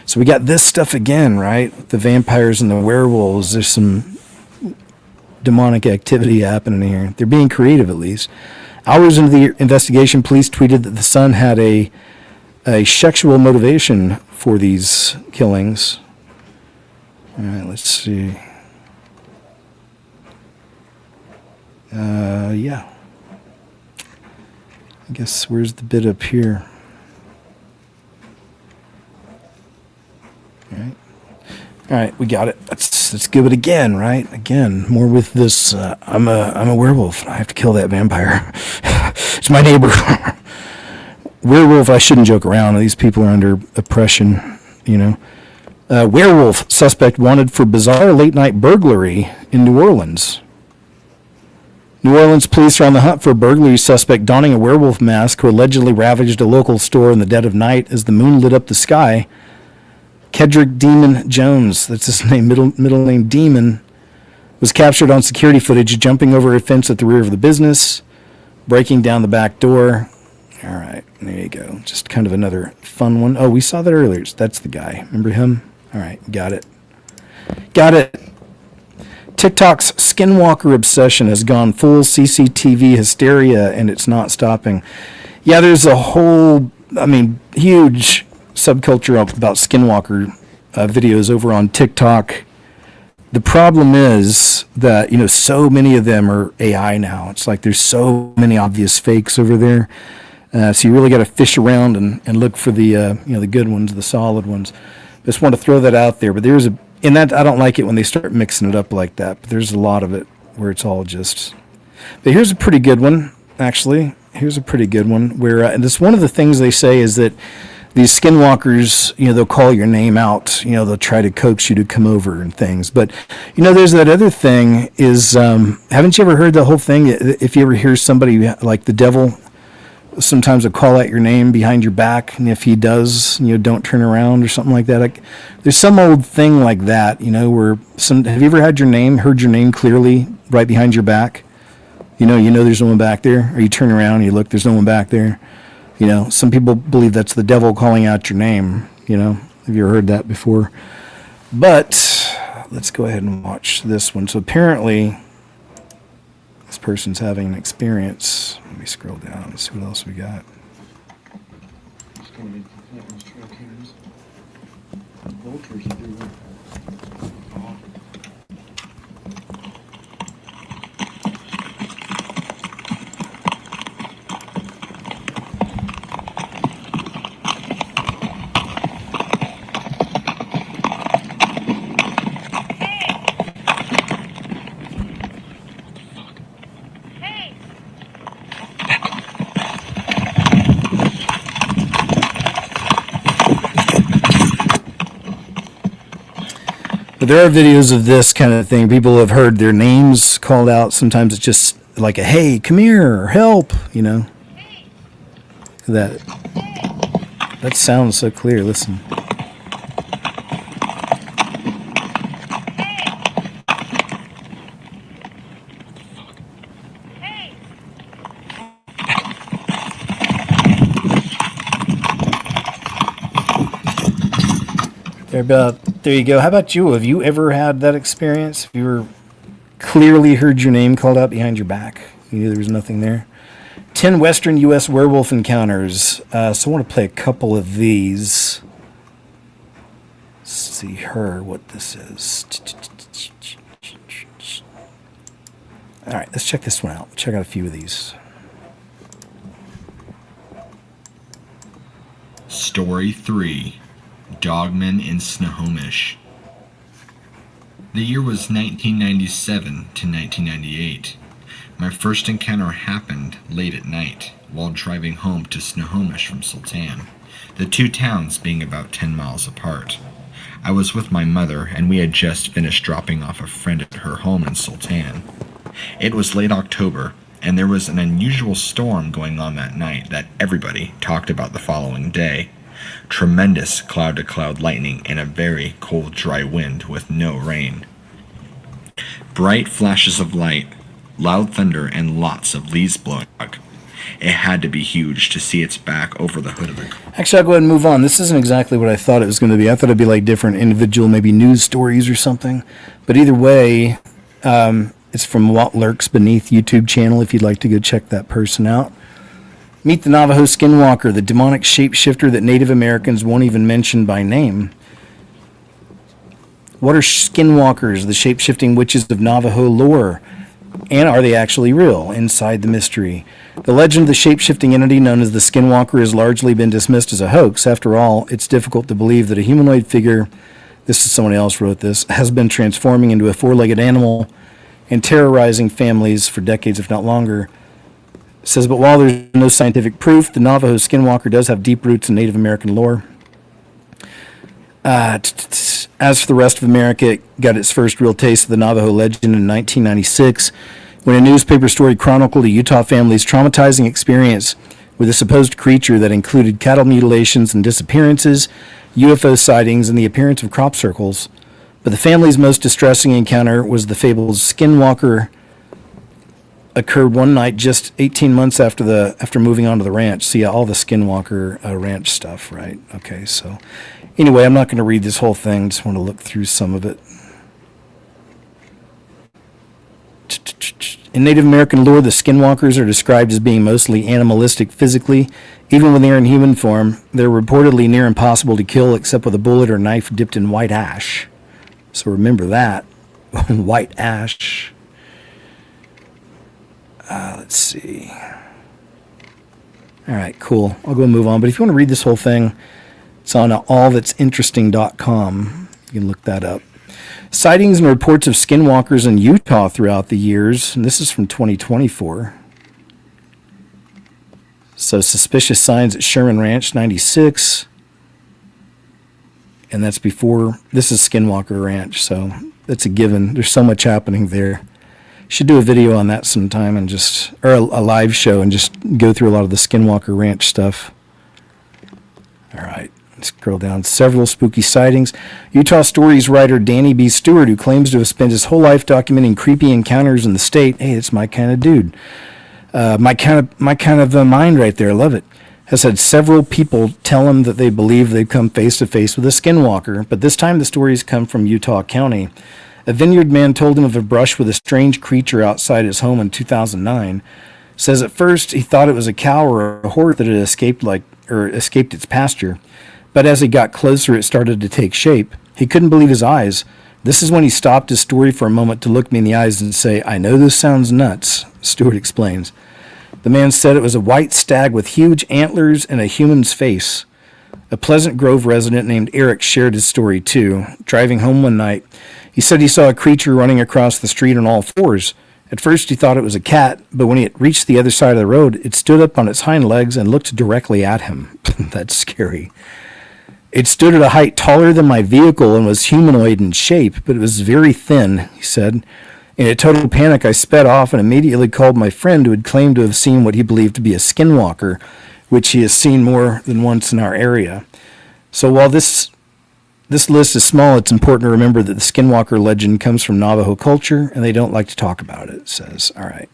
So we got this stuff again, right? The vampires and the werewolves. There's some demonic activity happening here. They're being creative, at least. Hours into the investigation, police tweeted that the son had a sexual motivation for these killings. All right, let's see. Yeah. I guess, where's the bit up here? All right, we got it. Let's give it again, right? Again, more with this. I'm a werewolf. I have to kill that vampire. It's my neighbor. Werewolf. I shouldn't joke around. These people are under oppression. You know. Werewolf suspect wanted for bizarre late night burglary in New Orleans. New Orleans police are on the hunt for a burglary suspect donning a werewolf mask who allegedly ravaged a local store in the dead of night as the moon lit up the sky. Kedrick Demon Jones, that's his name, middle name Demon, was captured on security footage jumping over a fence at the rear of the business, breaking down the back door. All right, there you go. Just kind of another fun one. Oh, we saw that earlier. That's the guy. Remember him? All right, got it. Got it. TikTok's Skinwalker obsession has gone full CCTV hysteria, and it's not stopping. Yeah, there's a whole, huge subculture about Skinwalker videos over on TikTok. The problem is that, so many of them are AI now. It's like there's so many obvious fakes over there. So you really got to fish around and look for the, the good ones, the solid ones. Just want to throw that out there. But in that, I don't like it when they start mixing it up like that. But there's a lot of it where it's all just. But here's a pretty good one, actually. Here's a pretty good one where, and this one of the things they say is that these skinwalkers, they'll call your name out. They'll try to coax you to come over and things. But, there's that other thing is, haven't you ever heard the whole thing? If you ever hear somebody like the devil, sometimes will call out your name behind your back, and if he does, don't turn around or something like that. Like, there's some old thing like that, where have you ever heard your name clearly right behind your back? There's no one back there, or you turn around and you look, there's no one back there. Some people believe that's the devil calling out your name. Have you ever heard that before? But let's go ahead and watch this one. So apparently, this person's having an experience. Let me scroll down and see what else we got. But there are videos of this kind of thing. People have heard their names called out. Sometimes it's just like a, hey, come here, or help, you know. That sounds so clear. Listen. There you go. How about you? Have you ever had that experience? Have you ever clearly heard your name called out behind your back? You knew there was nothing there. 10 Western U.S. werewolf encounters. So I want to play a couple of these. Let's see what this is. All right, let's check this one out. Check out a few of these. Story 3. Dogman in Snohomish. The year was 1997 to 1998. My first encounter happened late at night while driving home to Snohomish from Sultan, the two towns being about 10 miles apart. I was with my mother and we had just finished dropping off a friend at her home in Sultan. It was late October and there was an unusual storm going on that night that everybody talked about the following day. Tremendous cloud-to-cloud lightning and a very cold, dry wind with no rain. Bright flashes of light, loud thunder, and lots of leaves blowing up. It had to be huge to see its back over the hood of the car. Actually, I'll go ahead and move on. This isn't exactly what I thought it was going to be. I thought it'd be like different individual, maybe news stories or something. But either way, it's from What Lurks Beneath YouTube channel if you'd like to go check that person out. Meet the Navajo Skinwalker, the demonic shapeshifter that Native Americans won't even mention by name. What are skinwalkers, the shape-shifting witches of Navajo lore? And are they actually real? Inside the mystery. The legend of the shape-shifting entity known as the Skinwalker has largely been dismissed as a hoax. After all, it's difficult to believe that a humanoid figure, this is someone else wrote this, has been transforming into a four-legged animal and terrorizing families for decades, if not longer. It says, but while there's no scientific proof, the Navajo Skinwalker does have deep roots in Native American lore. As for the rest of America, it got its first real taste of the Navajo legend in 1996, when a newspaper story chronicled a Utah family's traumatizing experience with a supposed creature that included cattle mutilations and disappearances, UFO sightings, and the appearance of crop circles. But the family's most distressing encounter was the fabled Skinwalker occurred one night just 18 months after moving onto the ranch. So yeah, all the Skinwalker ranch stuff, right? Okay, so anyway, I'm not going to read this whole thing. Just want to look through some of it. In Native American lore, the Skinwalkers are described as being mostly animalistic physically. Even when they are in human form, they're reportedly near impossible to kill except with a bullet or knife dipped in white ash. So remember that. White ash. Let's see. All right, cool. I'll go move on. But if you want to read this whole thing, it's on allthat'sinteresting.com. You can look that up. Sightings and reports of skinwalkers in Utah throughout the years. And this is from 2024. So suspicious signs at Sherman Ranch, 96. And that's before, this is Skinwalker Ranch. So that's a given. There's so much happening there. Should do a video on that sometime and or a live show and just go through a lot of the Skinwalker Ranch stuff. All right, let's scroll down. Several spooky sightings. Utah Stories writer Danny B. Stewart, who claims to have spent his whole life documenting creepy encounters in the state. Hey, it's my kind of dude. My kind of mind right there. I love it. Has had several people tell him that they believe they've come face to face with a Skinwalker, but this time the stories come from Utah County. A vineyard man told him of a brush with a strange creature outside his home in 2009. Says at first he thought it was a cow or a horse that had escaped its pasture, but as he got closer it started to take shape. He couldn't believe his eyes. This is when he stopped his story for a moment to look me in the eyes and say, "I know this sounds nuts," Stewart explains. The man said it was a white stag with huge antlers and a human's face. A Pleasant Grove resident named Eric shared his story too. Driving home one night, he said he saw a creature running across the street on all fours. At first he thought it was a cat, but when it reached the other side of the road, it stood up on its hind legs and looked directly at him. That's scary. It stood at a height taller than my vehicle and was humanoid in shape, but it was very thin, he said. In a total panic, I sped off and immediately called my friend who had claimed to have seen what he believed to be a skinwalker, which he has seen more than once in our area. So while this list is small, it's important to remember that the skinwalker legend comes from Navajo culture, and they don't like to talk about it, it says. All right.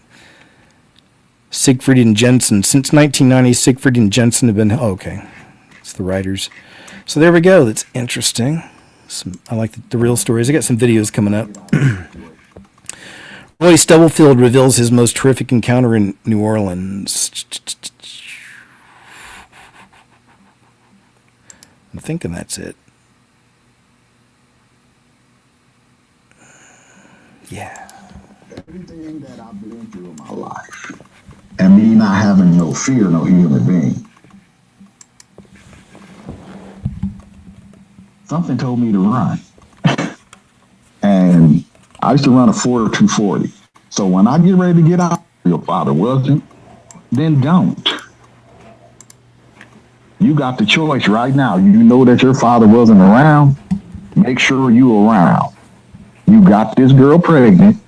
Siegfried and Jensen. Since 1990, Siegfried and Jensen have been... Oh, okay. It's the writers. So there we go. That's interesting. I like the real stories. I got some videos coming up. Roy Stubblefield reveals his most terrific encounter in New Orleans. I'm thinking that's it. Yeah. Everything that I've been through in my life, and me not having no fear, no human being, something told me to run. And I used to run a 4.240. So when I get ready to get out, your father wasn't, then don't. You got the choice right now. You know that your father wasn't around. Make sure you around. You got this girl pregnant.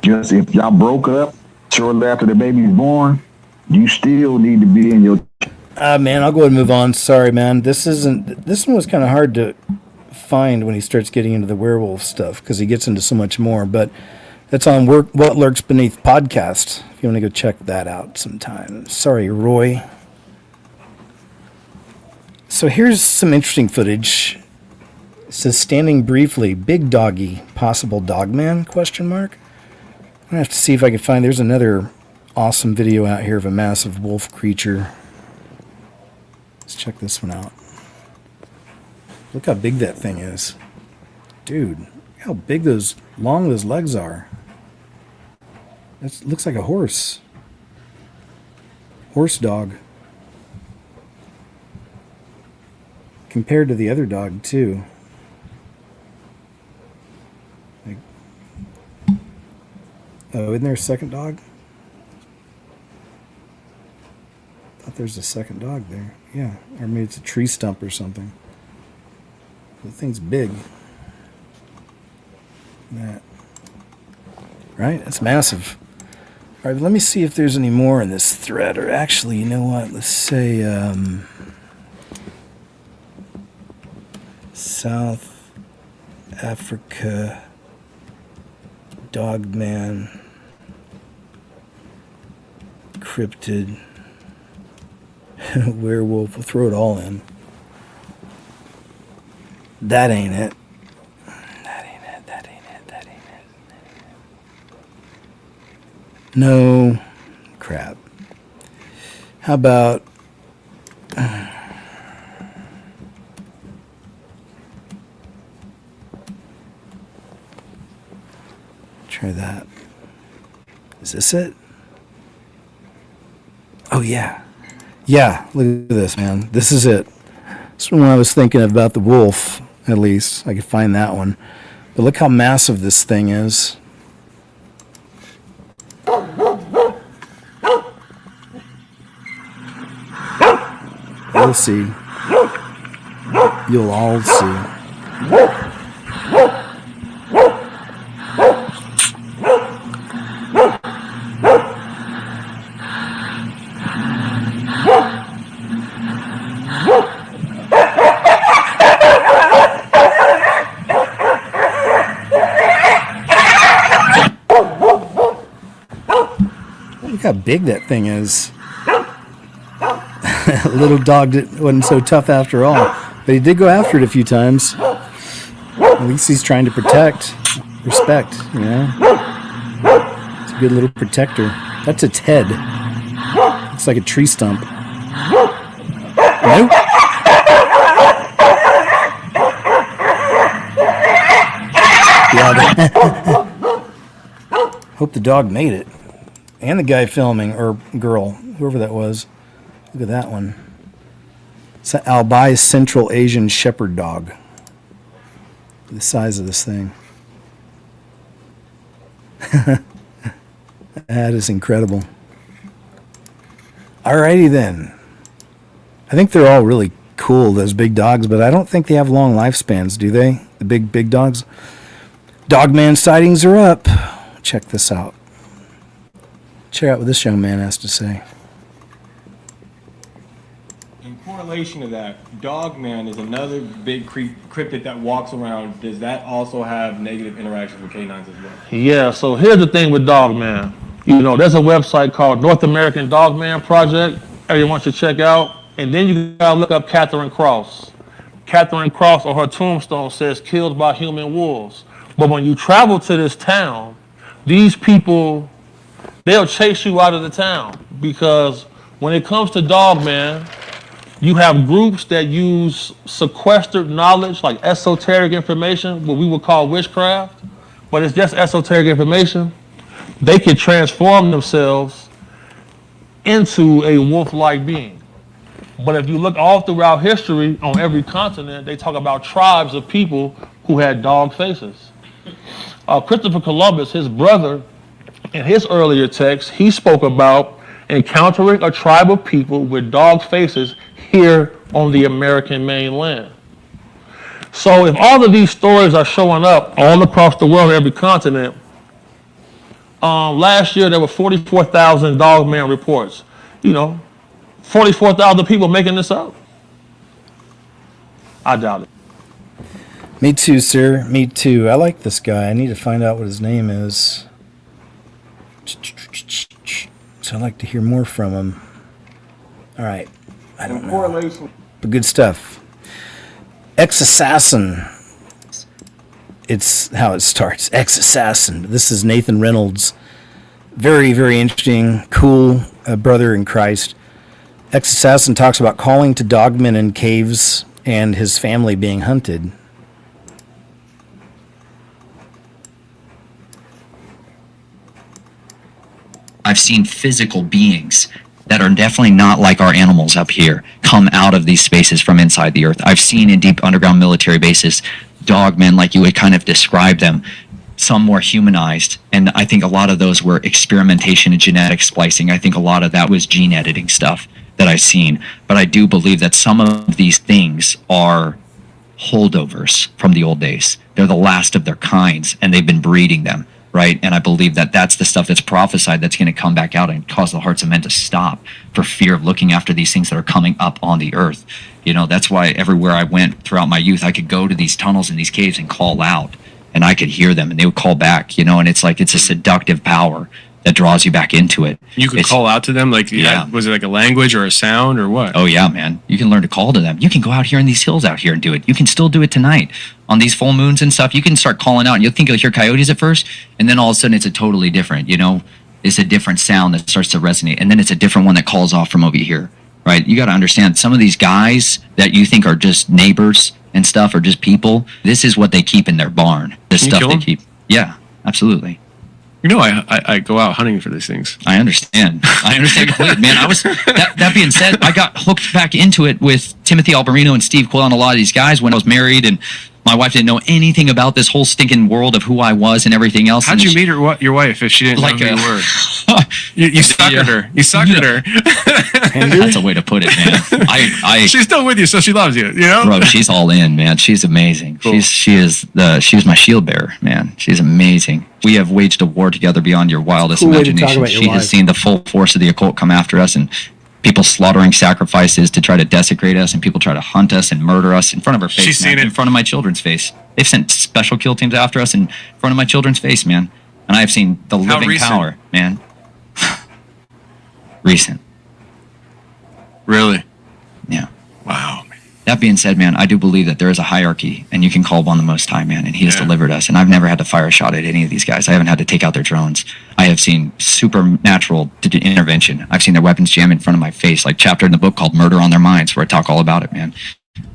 Just if y'all broke up shortly after the baby's born, you still need to be in your... Man, I'll go ahead and move on. Sorry, man. This one was kind of hard to find when he starts getting into the werewolf stuff because he gets into so much more. But that's on What Lurks Beneath podcast if you want to go check that out sometime. Sorry, Roy. So here's some interesting footage. It says, standing briefly, big doggy, possible dogman, question mark. I'm going to have to see if I can find, there's another awesome video out here of a massive wolf creature. Let's check this one out. Look how big that thing is. Dude, look how big long those legs are. That looks like a horse. Horse dog. Compared to the other dog, too. Like, oh, isn't there a second dog? I thought there's a second dog there. Yeah, or maybe it's a tree stump or something. The thing's big. That. Right? That's massive. All right, but let me see if there's any more in this thread. Or actually, you know what? Let's say South Africa Dogman Cryptid Werewolf. We'll throw it all in. That ain't it. That ain't it. That ain't it. That ain't it. No. Crap. How about... try that. Is this it? Oh, yeah. Yeah, look at this, man. This is it. This one I was thinking about the wolf, at least. I could find that one. But look how massive this thing is. You'll see. You'll all see. Look how big that thing is. Little dog wasn't so tough after all. But he did go after it a few times. At least he's trying to protect. Respect, you know? It's a good little protector. That's its head. Looks like a tree stump. Nope. Yeah, hope the dog made it. And the guy filming, or girl, whoever that was. Look at that one. It's an albino Central Asian shepherd dog. The size of this thing. That is incredible. Alrighty then. I think they're all really cool, those big dogs, but I don't think they have long lifespans, do they? The big dogs? Dogman sightings are up. Check this out. Check out what this young man has to say. In correlation to that, Dogman is another big cryptid that walks around. Does that also have negative interactions with canines as well? Yeah, so here's the thing with Dogman. There's a website called North American Dogman Project. Everyone should check out. And then you gotta look up Catherine Cross. Catherine Cross on her tombstone says killed by human wolves. But when you travel to this town, these people, they'll chase you out of the town, because when it comes to Dogman, you have groups that use sequestered knowledge, like esoteric information, what we would call witchcraft, but it's just esoteric information. They can transform themselves into a wolf-like being. But if you look all throughout history, on every continent, they talk about tribes of people who had dog faces. Christopher Columbus, his brother, in his earlier text, he spoke about encountering a tribe of people with dog faces here on the American mainland. So if all of these stories are showing up all across the world, every continent, last year there were 44,000 Dogman reports. 44,000 people making this up? I doubt it. Me too, sir. Me too. I like this guy. I need to find out what his name is. So I'd like to hear more from him. All right. I don't know. But good stuff. Ex-Assassin. It's how it starts. Ex-Assassin. This is Nathan Reynolds. Very, very interesting, cool brother in Christ. Ex-Assassin talks about calling to dogmen in caves and his family being hunted. I've seen physical beings that are definitely not like our animals up here come out of these spaces from inside the earth. I've seen in deep underground military bases dogmen, like you would kind of describe them, some more humanized. And I think a lot of those were experimentation and genetic splicing. I think a lot of that was gene editing stuff that I've seen. But I do believe that some of these things are holdovers from the old days. They're the last of their kinds, and they've been breeding them. Right. And I believe that that's the stuff that's prophesied that's going to come back out and cause the hearts of men to stop for fear of looking after these things that are coming up on the earth. That's why everywhere I went throughout my youth, I could go to these tunnels and these caves and call out, and I could hear them and they would call back, and it's like it's a seductive power that draws you back into it. You could call out to them? Yeah. Was it like a language or a sound or what? Oh, yeah, man. You can learn to call to them. You can go out here in these hills out here and do it. You can still do it tonight. On these full moons and stuff, you can start calling out, and you'll think you'll hear coyotes at first, and then all of a sudden it's a totally different, it's a different sound that starts to resonate, and then it's a different one that calls off from over here, right? You got to understand, some of these guys that you think are just neighbors and stuff, or just people, this is what they keep in their barn. The stuff they keep. Yeah, absolutely. I go out hunting for these things. I understand completely, man. That being said, I got hooked back into it with Timothy Alberino and Steve Quill and a lot of these guys when I was married, and my wife didn't know anything about this whole stinking world of who I was and everything else. How'd you meet your wife if she didn't know who you were? You suckered her. You suckered her. That's a way to put it, man. She's still with you, so she loves you. Bro, she's all in, man. She's amazing. Cool. She was my shield bearer, man. She's amazing. We have waged a war together beyond your wildest imagination. She has seen the full force of the occult come after us, and people slaughtering sacrifices to try to desecrate us, and people try to hunt us and murder us in front of her face. She's seen it in front of my children's face. They've sent special kill teams after us in front of my children's face, man. And I have seen the living power, man. Recent. Really? Yeah. Wow. That being said, man, I do believe that there is a hierarchy, and you can call upon the Most High, man, and He has delivered us. And I've never had to fire a shot at any of these guys. I haven't had to take out their drones. I have seen supernatural intervention. I've seen their weapons jam in front of my face, like chapter in the book called Murder on Their Minds, where I talk all about it, man.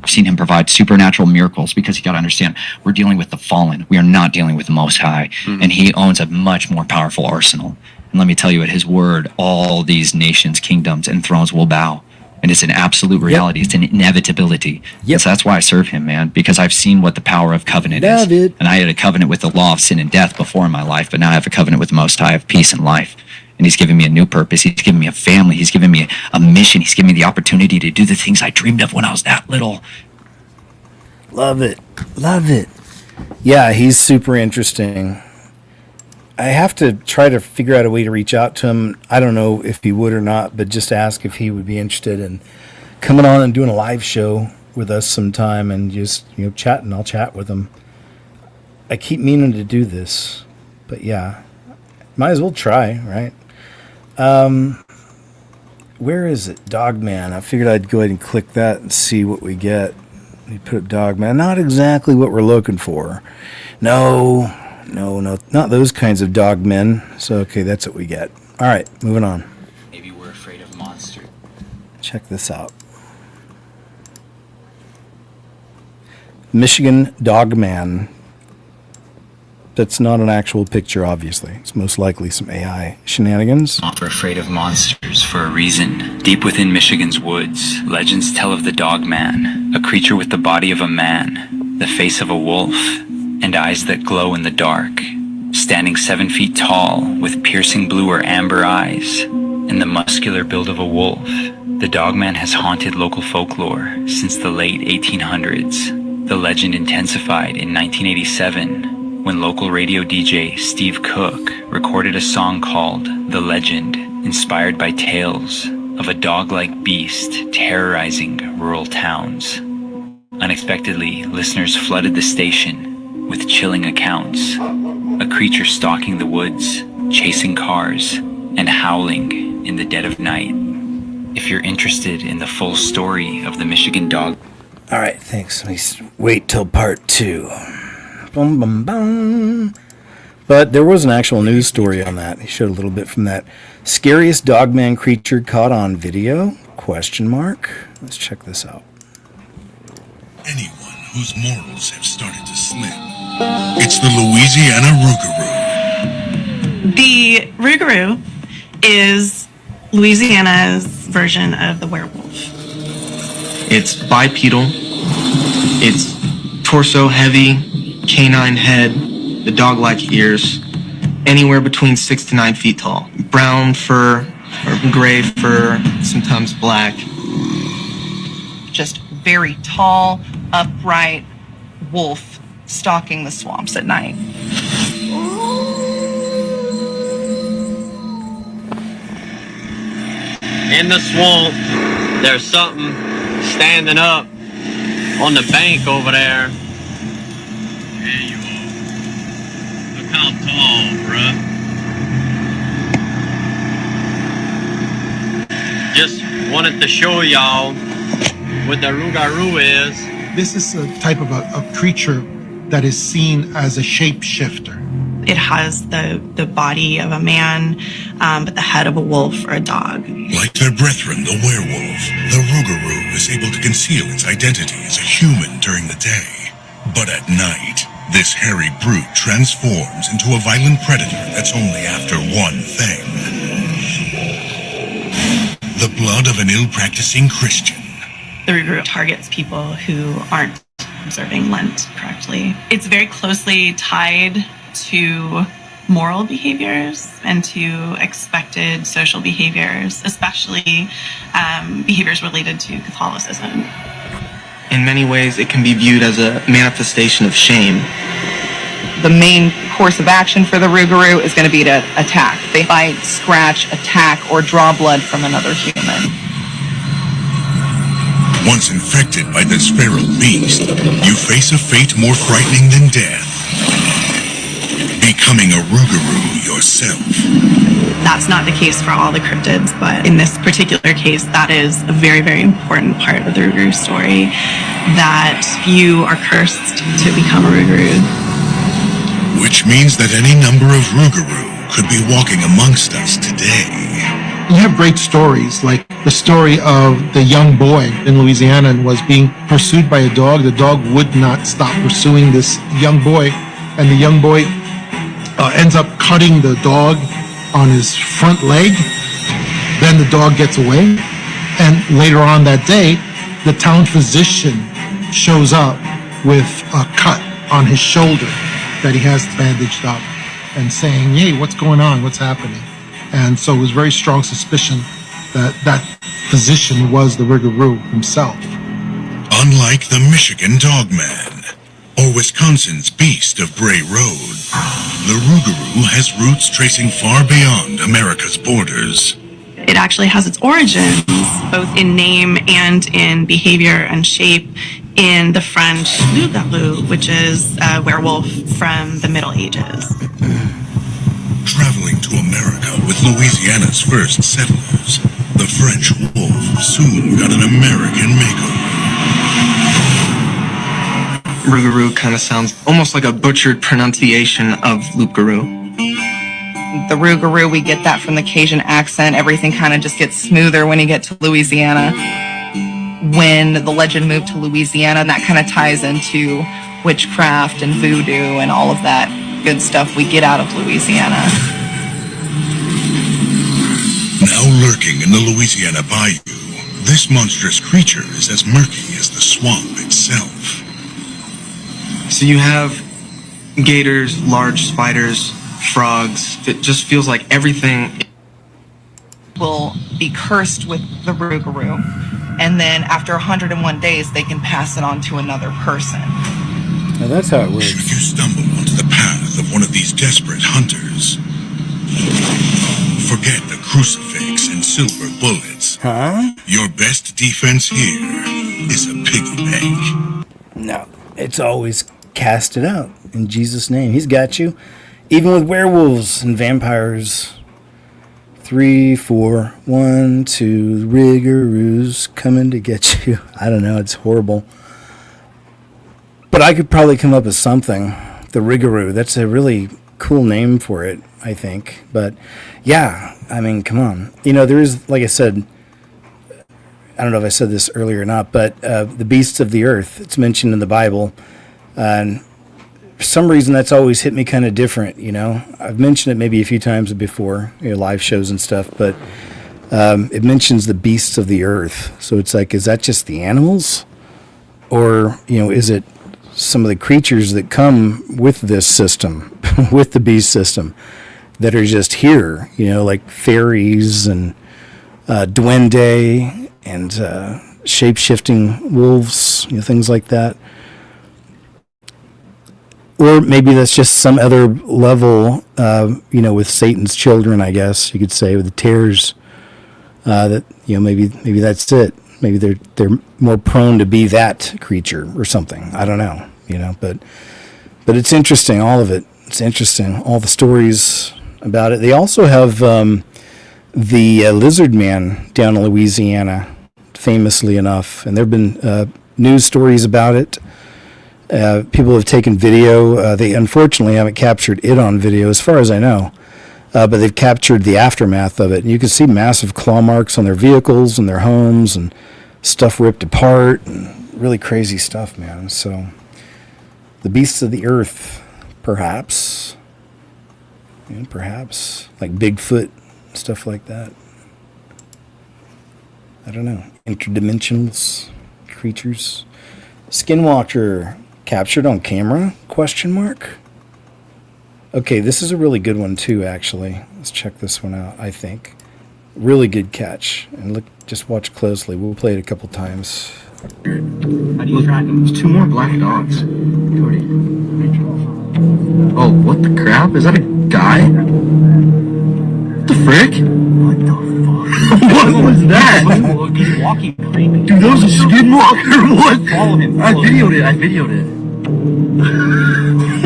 I've seen Him provide supernatural miracles, because you got to understand, we're dealing with the fallen. We are not dealing with the Most High, and He owns a much more powerful arsenal. And let me tell you, at His word, all these nations, kingdoms, and thrones will bow. And it's an absolute reality. It's an inevitability. And so that's why I serve Him, man, because I've seen what the power of covenant is. And I had a covenant with the law of sin and death before in my life, but now I have a covenant with the Most High of peace and life. And he's given me a new purpose. He's given me a family. He's given me a mission. He's given me the opportunity to do the things I dreamed of when I was that little. Love it. Love it. Yeah, he's super interesting. I have to try to figure out a way to reach out to him. I don't know if he would or not, but just ask if he would be interested in coming on and doing a live show with us sometime and just, chatting. I'll chat with him. I keep meaning to do this, but yeah, might as well try, right? Where is it? Dogman. I figured I'd go ahead and click that and see what we get. We put up Dogman. Not exactly what we're looking for. No, not those kinds of dogmen. So, okay, that's what we get. All right, moving on. Maybe we're afraid of monsters. Check this out. Michigan Dogman. That's not an actual picture, obviously. It's most likely some AI shenanigans. We're afraid of monsters for a reason. Deep within Michigan's woods, legends tell of the Dogman, a creature with the body of a man, the face of a wolf, and eyes that glow in the dark. Standing 7 feet tall, with piercing blue or amber eyes, and the muscular build of a wolf, the Dogman has haunted local folklore since the late 1800s. The legend intensified in 1987 when local radio DJ Steve Cook recorded a song called The Legend, inspired by tales of a dog-like beast terrorizing rural towns. Unexpectedly, listeners flooded the station with chilling accounts. A creature stalking the woods, chasing cars, and howling in the dead of night. If you're interested in the full story of the Michigan Dog... All right, thanks. Let me wait till part 2. Bum, bum, bum. But there was an actual news story on that. He showed a little bit from that. Scariest Dogman creature caught on video? ? Let's check this out. Anyone whose morals have started to slip. It's the Louisiana Rougarou. The Rougarou is Louisiana's version of the werewolf. It's bipedal. It's torso heavy, canine head, the dog-like ears, anywhere between 6 to 9 feet tall. Brown fur or gray fur, sometimes black. Just very tall, upright wolf stalking the swamps at night. In the swamp, there's something standing up on the bank over there. There you are. Look how tall, bruh. Just wanted to show y'all what the Rougarou is. This is a type of a creature that is seen as a shapeshifter. It has the body of a man, but the head of a wolf or a dog. Like their brethren, the werewolf, the Rougarou is able to conceal its identity as a human during the day. But at night, this hairy brute transforms into a violent predator that's only after one thing. The blood of an ill-practicing Christian. The Rougarou targets people who aren't observing Lent correctly. It's very closely tied to moral behaviors and to expected social behaviors, especially behaviors related to Catholicism. In many ways, it can be viewed as a manifestation of shame. The main course of action for the Rougarou is going to be to attack. They bite, scratch, attack, or draw blood from another human. Once infected by this feral beast, you face a fate more frightening than death. Becoming a Rougarou yourself. That's not the case for all the cryptids, but in this particular case, that is a very, very important part of the Rougarou story, that you are cursed to become a Rougarou. Which means that any number of Rougarou could be walking amongst us today. You have great stories, like the story of the young boy in Louisiana and was being pursued by a dog. The dog would not stop pursuing this young boy, and the young boy ends up cutting the dog on his front leg. Then the dog gets away, and later on that day, the town physician shows up with a cut on his shoulder that he has bandaged up and saying, "Hey, what's going on? What's happening?" And so it was very strong suspicion that that physician was the Rougarou himself. Unlike the Michigan Dogman or Wisconsin's Beast of Bray Road, the Rougarou has roots tracing far beyond America's borders. It actually has its origins, both in name and in behavior and shape, in the French loup-garou, which is a werewolf from the Middle Ages. Traveling to America with Louisiana's first settlers, the French wolf soon got an American makeover. Rougarou kind of sounds almost like a butchered pronunciation of loup-garou. The Rougarou, we get that from the Cajun accent. Everything kind of just gets smoother when you get to Louisiana. When the legend moved to Louisiana, that kind of ties into witchcraft and voodoo and all of that good stuff we get out of Louisiana. Now lurking in the Louisiana bayou, this monstrous creature is as murky as the swamp itself. So you have gators, large spiders, frogs. It just feels like everything Will be cursed with the Rougarou, and then after 101 days, they can pass it on to another person. Now that's how it works. Should you stumble onto the path of one of these desperate hunters, forget the crucifix and silver bullets. Huh? Your best defense here is a piggy bank. No, it's always cast it out in Jesus' name. He's got you. Even with werewolves and vampires. 3, 4, 1, 2, Rougarous coming to get you. I don't know, it's horrible. But I could probably come up with something. The Rougarou, that's a really cool name for it, I think. But yeah, I mean, come on. You know, there is, like I said, I don't know if I said this earlier or not, but the beasts of the earth, it's mentioned in the Bible. And for some reason, that's always hit me kind of different, you know. I've mentioned it maybe a few times before, you know, live shows and stuff, but it mentions the beasts of the earth. So it's like, is that just the animals? Or, you know, is it some of the creatures that come with this system, with the beast system, that are just here, you know, like fairies and duende and shape-shifting wolves, you know, things like that. Or maybe that's just some other level, you know, with Satan's children, I guess you could say, with the tares. That, you know, maybe that's it. Maybe they're more prone to be that creature or something. I don't know, you know. But it's interesting, all of it. It's interesting, all the stories about it. They also have the lizard man down in Louisiana, famously enough, and there have been news stories about it. People have taken video. They unfortunately haven't captured it on video, as far as I know, but they've captured the aftermath of it. And you can see massive claw marks on their vehicles and their homes, and stuff ripped apart, and really crazy stuff, man. So, the beasts of the earth, perhaps, yeah, perhaps like Bigfoot, stuff like that. I don't know. Interdimensional creatures. Skinwalker. Captured on camera? Question mark. Okay, this is a really good one too, actually. Let's check this one out, I think. Really good catch. And look, just watch closely. We'll play it a couple times. How do you track them? There's 2 more black dogs. Cody. Oh, what the crap? Is that a guy? What the frick? What the fuck? What was that? He's walking creepy. Dude, that was a skinwalker. What? Follow him. I videoed it.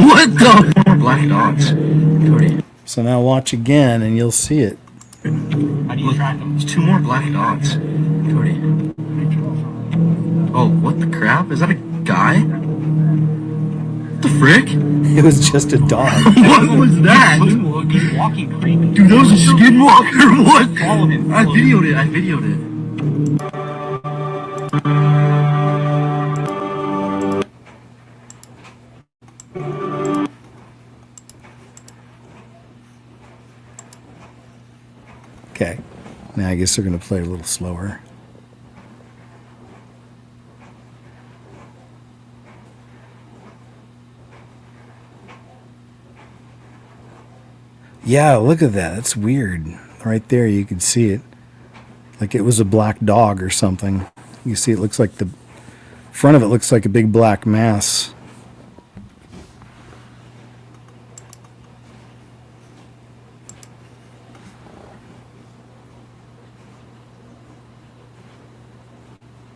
What the? More black dogs. Cody. So now watch again and you'll see it. How do you track them? There's 2 more black dogs. Cody. Oh, what the crap? Is that a guy? What the frick? It was just a dog. What was that? He's walking creepy. Dude, that was a skinwalker. What? Follow him. I videoed it. Okay. Now I guess they're going to play a little slower. Yeah, look at that. That's weird. right there. You could see it. Like it was a black dog or something. You see it looks like the front of it looks like a big black mass.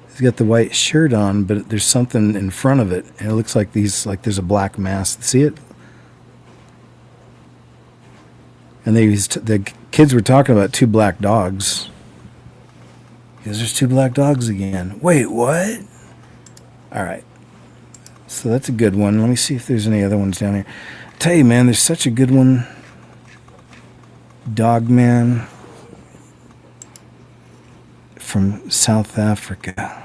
He's got the white shirt on, but there's something in front of it, and it looks like there's a black mass. See it? And the kids were talking about 2 black dogs. Because there's 2 black dogs again. Wait, what? All right. So that's a good one. Let me see if there's any other ones down here. I tell you, man, there's such a good one. Dogman from South Africa.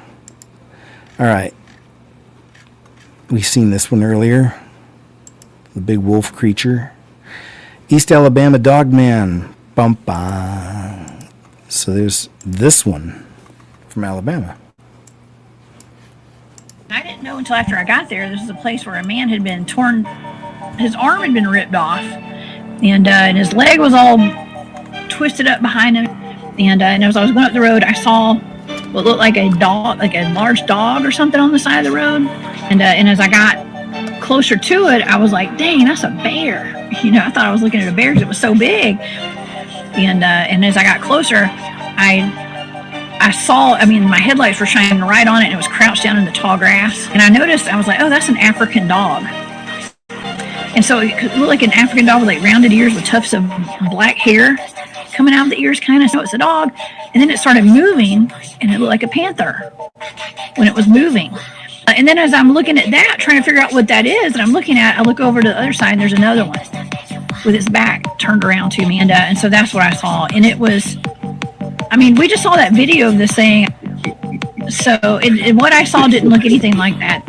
All right. We've seen this one earlier. The big wolf creature. East Alabama Dogman. Bum-ba. So there's this one from Alabama. I didn't know until after I got there, this is a place where a man had been torn, his arm had been ripped off, and his leg was all twisted up behind him. And as I was going up the road, I saw what looked like a dog, like a large dog or something on the side of the road. And as I got closer to it, I was like, dang, that's a bear. You know, I thought I was looking at a bear because it was so big. And as I got closer, I saw, I mean, my headlights were shining right on it, and it was crouched down in the tall grass. And I noticed, I was like, oh, that's an African dog. And so it looked like an African dog with like rounded ears with tufts of black hair coming out of the ears, kind of. So it's a dog. And then it started moving, and it looked like a panther when it was moving. And then as I'm looking at that, trying to figure out what that is, and I look over to the other side, and there's another one with its back turned around to me. And so that's what I saw. And it was, I mean, we just saw that video of this thing. So what I saw didn't look anything like that.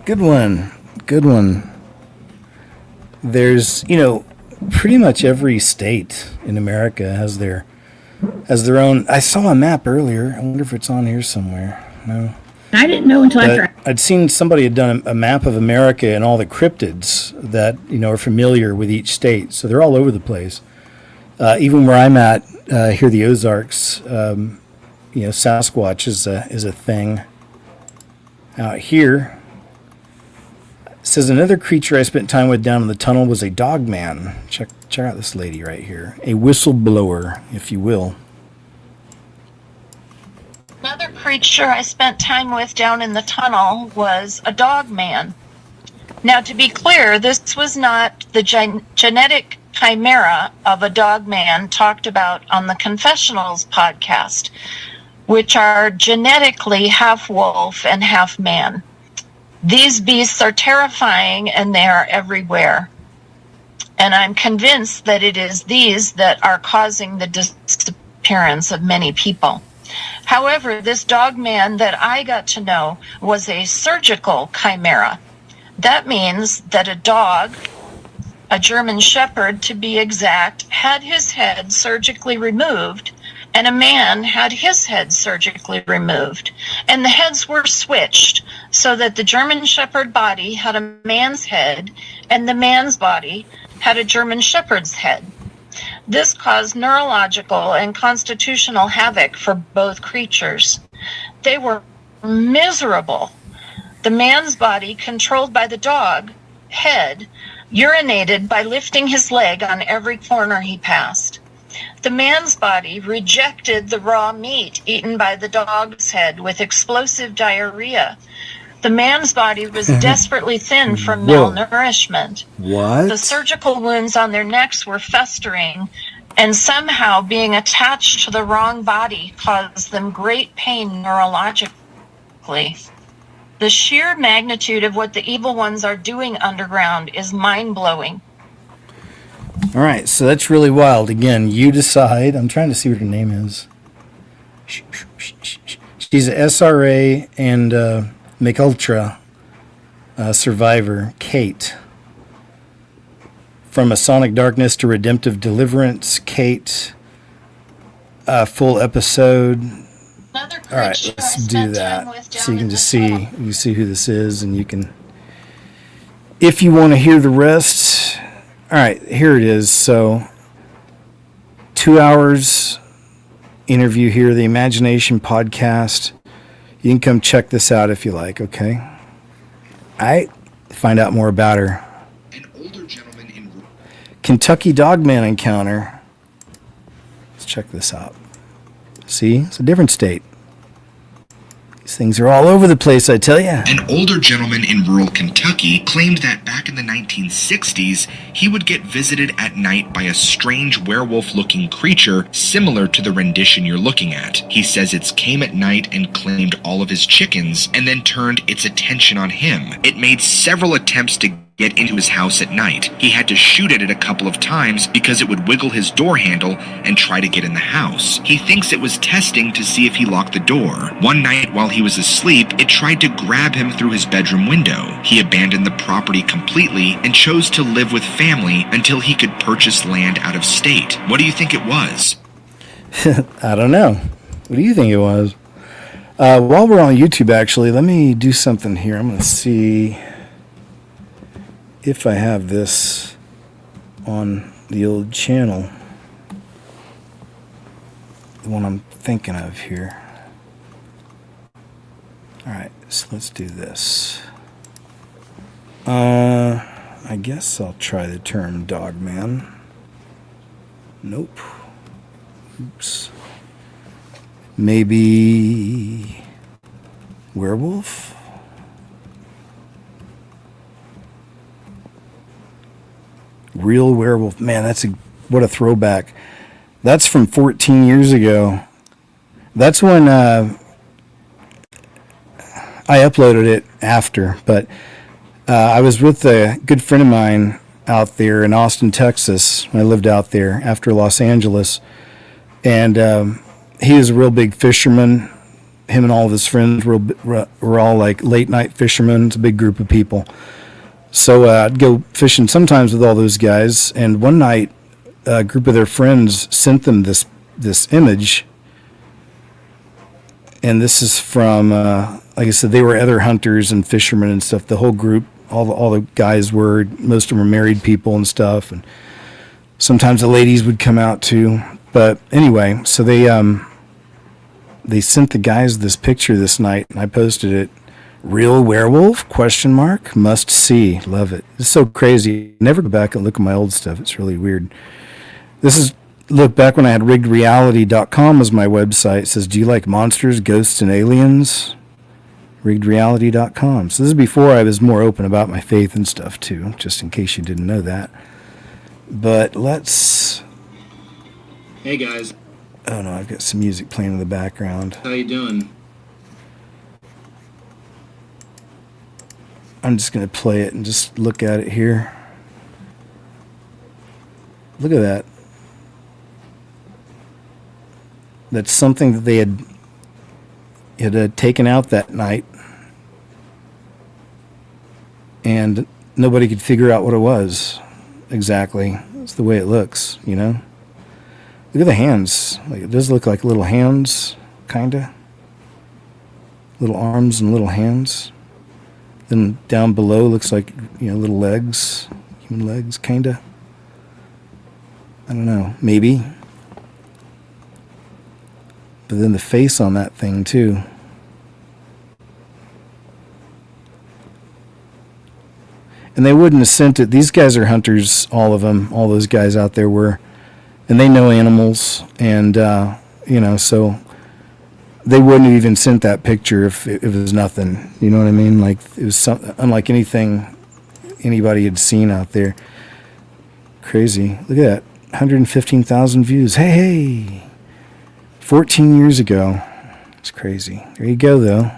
Good one. Good one. There's, you know, pretty much every state in America has their own. I saw a map earlier. I wonder if it's on here somewhere. No. I didn't know until after. I'd seen somebody had done a map of America and all the cryptids that, you know, are familiar with each state. So they're all over the place. Even where I'm at, here the Ozarks, you know, Sasquatch is a thing. Out here, it says another creature I spent time with down in the tunnel was a dogman. Check out this lady right here, a whistleblower, if you will. Another creature I spent time with down in the tunnel was a dogman. Now, to be clear, this was not the genetic chimera of a dogman talked about on the Confessionals podcast, which are genetically half wolf and half man. These beasts are terrifying, and they are everywhere. And I'm convinced that it is these that are causing the disappearance of many people. However, this dogman that I got to know was a surgical chimera. That means that a dog, a German Shepherd to be exact, had his head surgically removed, and a man had his head surgically removed. And the heads were switched so that the German Shepherd body had a man's head, and the man's body had a German Shepherd's head. This caused neurological and constitutional havoc for both creatures. They were miserable. The man's body, controlled by the dog head, urinated by lifting his leg on every corner he passed. The man's body rejected the raw meat eaten by the dog's head with explosive diarrhea. The man's body was desperately thin from malnourishment. What? The surgical wounds on their necks were festering, and somehow being attached to the wrong body caused them great pain neurologically. The sheer magnitude of what the evil ones are doing underground is mind-blowing. All right, so that's really wild. Again, you decide. I'm trying to see what her name is. She's an SRA and McUltra survivor, Kate. From Masonic Darkness to Redemptive Deliverance, Kate. Full episode. All right, let's do that. So you can just see who this is, and you can, if you want to hear the rest. All right, here it is. So 2 hours interview here, the Imagination Podcast. You can come check this out if you like, okay? All right, find out more about her. An older gentleman in Kentucky Dogman encounter. Let's check this out. See, it's a different state. These things are all over the place, I tell ya. An older gentleman in rural Kentucky claimed that back in the 1960s, he would get visited at night by a strange werewolf-looking creature similar to the rendition you're looking at. He says it came at night and claimed all of his chickens, and then turned its attention on him. It made several attempts to get into his house at night. He had to shoot at it a couple of times because it would wiggle his door handle and try to get in the house. He thinks it was testing to see if he locked the door. One night while he was asleep, it tried to grab him through his bedroom window. He abandoned the property completely and chose to live with family until he could purchase land out of state. What do you think it was? I don't know. What do you think it was? While we're on YouTube, actually, let me do something here. I'm going to see if I have this on the old channel, the one I'm thinking of here. All right, so let's do this. I guess I'll try the term Dogman. Nope. Oops. Maybe werewolf? Real werewolf. Man, what a throwback. That's from 14 years ago. That's when I uploaded it after, but I was with a good friend of mine out there in Austin, Texas, when I lived out there after Los Angeles. And he was a real big fisherman. Him and all of his friends were all like late night fishermen. It's a big group of people. So I'd go fishing sometimes with all those guys, and one night a group of their friends sent them this image, and this is from, like I said, they were other hunters and fishermen and stuff. The whole group, all the guys were, most of them were married people and stuff, and sometimes the ladies would come out too. But anyway, so they sent the guys this picture this night, and I posted it. Real werewolf? ? Must see. Love it. It's so crazy. Never go back and look at my old stuff. It's really weird. Look back when I had riggedreality.com was my website. It says, do you like monsters, ghosts, and aliens? Riggedreality.com. So this is before I was more open about my faith and stuff too, just in case you didn't know that. But let's... Hey guys. Oh no, I've got some music playing in the background. How you doing? I'm just going to play it and just look at it here. Look at that. That's something that they had taken out that night. And nobody could figure out what it was exactly. It's the way it looks, you know. Look at the hands. Like, it does look like little hands, kind of. Little arms and little hands. Then down below looks like, little legs, human legs, kind of. I don't know, maybe. But then the face on that thing, too. And they wouldn't have sent it. These guys are hunters, all of them. All those guys out there were. And they know animals. And, so they wouldn't have even sent that picture if it was nothing. You know what I mean? Like, it was unlike anything anybody had seen out there. Crazy. Look at that. 115,000 views. Hey! 14 years ago. It's crazy. There you go, though.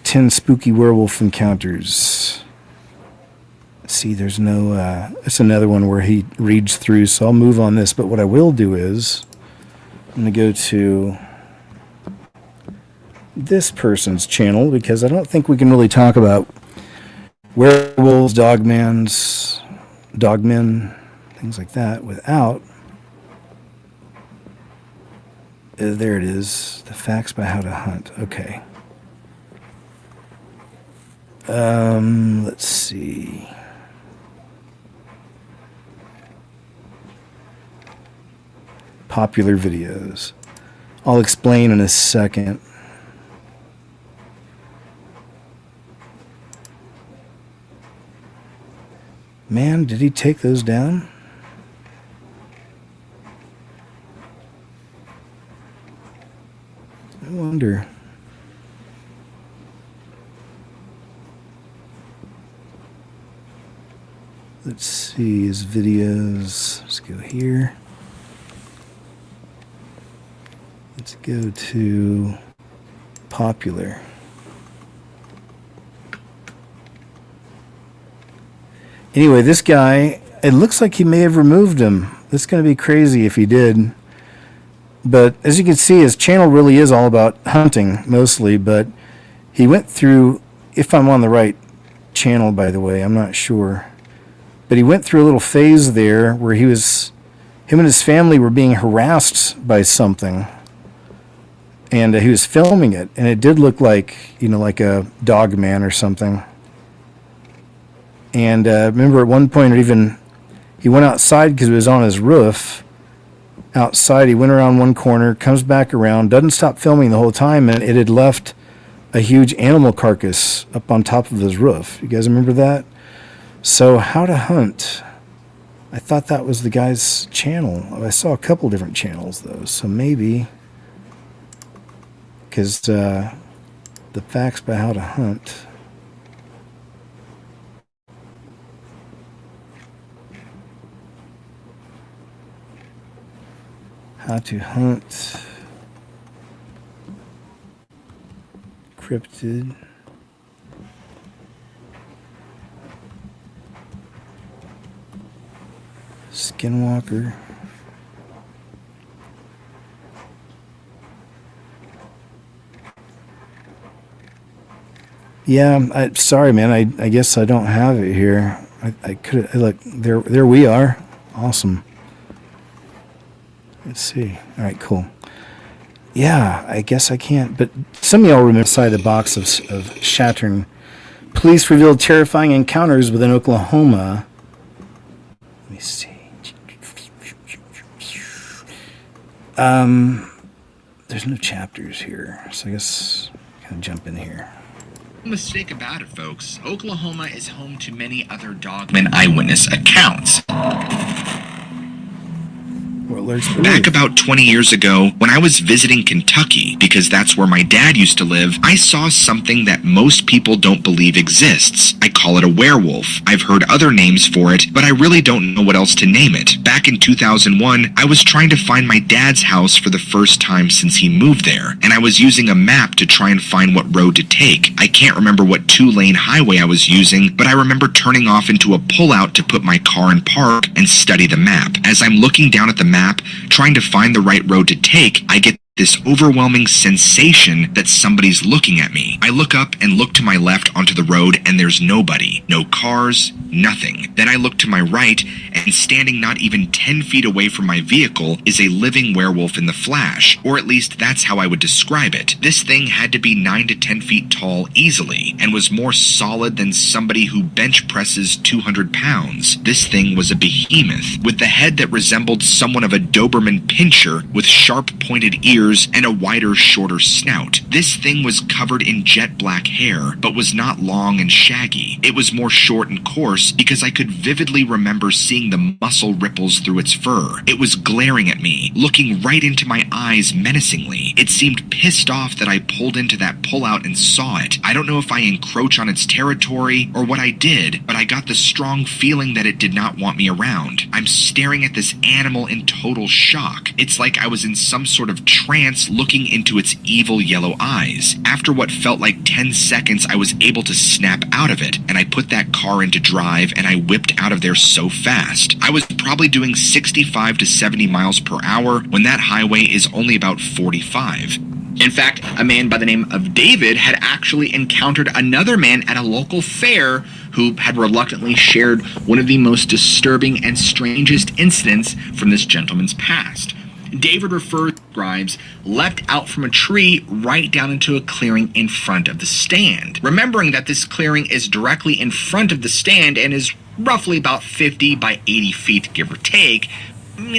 10 spooky werewolf encounters. See, there's no... it's another one where he reads through, so I'll move on this. But what I will do is... I'm going to go to this person's channel because I don't think we can really talk about werewolves, dogmen, things like that without... there it is. The facts by how to hunt. Okay. Let's see. Popular videos. I'll explain in a second. Man, did he take those down? I wonder. Let's see his videos. Let's go here. Let's go to popular. Anyway, this guy, it looks like he may have removed him. That's going to be crazy if he did. But as you can see, his channel really is all about hunting mostly, but he went through, if I'm on the right channel, by the way, I'm not sure. But he went through a little phase there where him and his family were being harassed by something. And he was filming it, and it did look like, like a Dogman or something. And remember at one point, he went outside because he was on his roof. Outside, he went around one corner, comes back around, doesn't stop filming the whole time, and it had left a huge animal carcass up on top of his roof. You guys remember that? So, how to hunt. I thought that was the guy's channel. I saw a couple different channels, though, so maybe... Because the facts about how to hunt... How to hunt cryptid. Skinwalker. Yeah, sorry, man. I guess I don't have it here. I could look there. There we are. Awesome. Let's see. All right, cool. Yeah, I guess I can't. But some of y'all remember inside the box of Shattering. Police revealed terrifying encounters within Oklahoma. Let me see. There's no chapters here, so I guess I'm gonna jump in here. No mistake about it, folks. Oklahoma is home to many other Dogman eyewitness accounts. Back about 20 years ago, when I was visiting Kentucky, because that's where my dad used to live, I saw something that most people don't believe exists. I call it a werewolf. I've heard other names for it, but I really don't know what else to name it. Back in 2001, I was trying to find my dad's house for the first time since he moved there, and I was using a map to try and find what road to take. I can't remember what 2-lane highway I was using, but I remember turning off into a pullout to put my car in park and study the map. As I'm looking down at the map, trying to find the right road to take, I get this overwhelming sensation that somebody's looking at me. I look up and look to my left onto the road, and there's nobody. No cars, nothing. Then I look to my right, and standing not even 10 feet away from my vehicle is a living werewolf in the flash, or at least that's how I would describe it. This thing had to be 9 to 10 feet tall easily, and was more solid than somebody who bench presses 200 pounds. This thing was a behemoth, with the head that resembled somewhat of a Doberman pinscher, with sharp pointed ears and a wider, shorter snout. This thing was covered in jet black hair, but was not long and shaggy. It was more short and coarse because I could vividly remember seeing the muscle ripples through its fur. It was glaring at me, looking right into my eyes menacingly. It seemed pissed off that I pulled into that pullout and saw it. I don't know if I encroach on its territory or what I did, but I got the strong feeling that it did not want me around. I'm staring at this animal in total shock. It's like I was in some sort of trance looking into its evil yellow eyes. After what felt like 10 seconds, I was able to snap out of it, and I put that car into drive, and I whipped out of there so fast. I was probably doing 65 to 70 miles per hour when that highway is only about 45. In fact, a man by the name of David had actually encountered another man at a local fair who had reluctantly shared one of the most disturbing and strangest incidents from this gentleman's past. David describes leapt out from a tree right down into a clearing in front of the stand. Remembering that this clearing is directly in front of the stand and is roughly about 50 by 80 feet, give or take,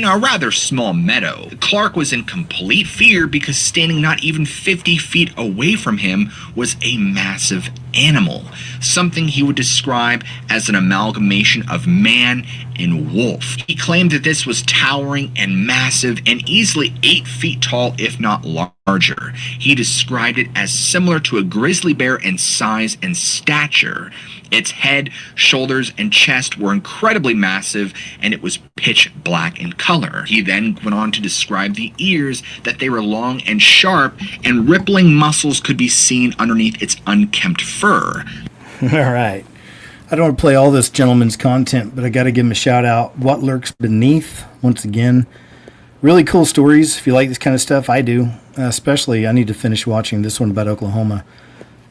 a rather small meadow. Clark was in complete fear because standing not even 50 feet away from him was a massive animal, something he would describe as an amalgamation of man and wolf. He claimed that this was towering and massive and easily 8 feet tall, if not larger. He described it as similar to a grizzly bear in size and stature. Its head, shoulders, and chest were incredibly massive, and it was pitch black in color. He then went on to describe the ears, that they were long and sharp, and rippling muscles could be seen underneath its unkempt fur. All right. I don't want to play all this gentleman's content, but I got to give him a shout out. What Lurks Beneath, once again. Really cool stories. If you like this kind of stuff, I do. Especially, I need to finish watching this one about Oklahoma.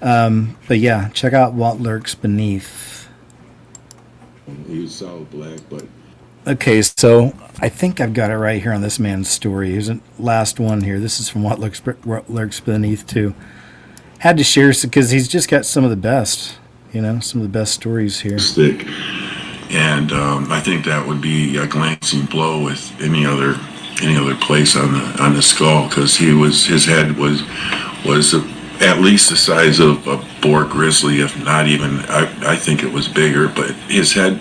But yeah, check out What Lurks Beneath. He was solid black, but... Okay, so I think I've got it right here on this man's story. Here's the last one here. This is from What Lurks Beneath, too. Had to share because he's just got some of the best, some of the best stories here. Stick. And I think that would be a glancing blow with any other place on the skull, because his head was at least the size of a boar grizzly, if not even. I think it was bigger, but his head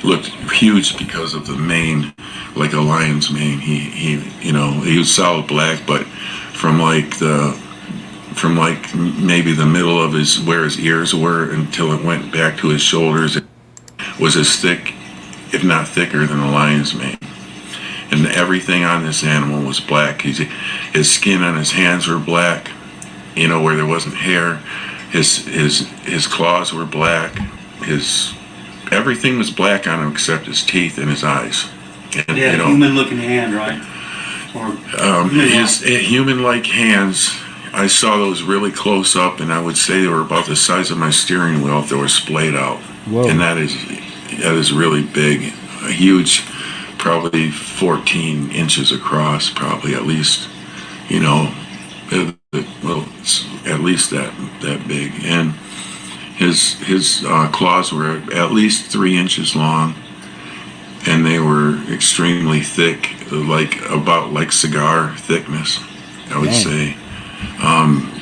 looked huge because of the mane, like a lion's mane. He was solid black, but from maybe the middle of where his ears were until it went back to his shoulders, it was as thick, if not thicker, than a lion's mane. And everything on this animal was black. His skin on his hands were black, where there wasn't hair. His claws were black. Everything was black on him except his teeth and his eyes. And, human-looking hand, right? His human-like hands, I saw those really close up, and I would say they were about the size of my steering wheel if they were splayed out. Whoa. And that is really big, a huge, probably 14 inches across, probably at least, at least that big. And his claws were at least 3 inches long, and they were extremely thick, like cigar thickness, I would say.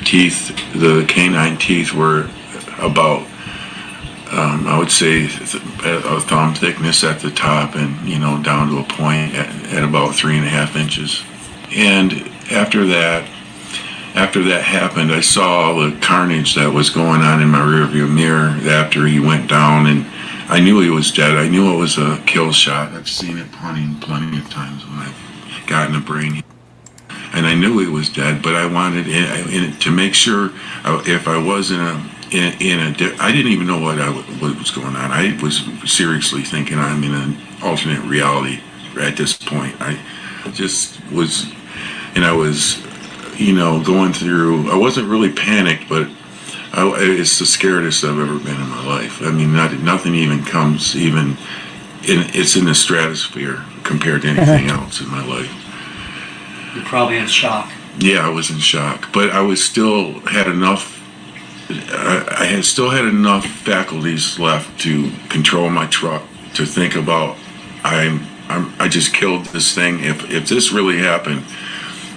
Teeth, the canine teeth were about, I would say, a thumb thickness at the top, and down to a point at about 3.5 inches. And after that happened, I saw all the carnage that was going on in my rearview mirror after he went down, and I knew he was dead. I knew it was a kill shot. I've seen it hunting plenty of times when I've gotten a brain. And I knew he was dead, but I wanted to make sure if I was I didn't even know what was going on. I was seriously thinking I'm in an alternate reality at this point. I just was, and I was, going through. I wasn't really panicked, but it's the scariest I've ever been in my life. I mean, nothing even comes it's in the stratosphere compared to anything else in my life. You're probably in shock. Yeah, I was in shock, but I was still had enough. I had still had enough faculties left to control my truck, to think about I just killed this thing. If this really happened,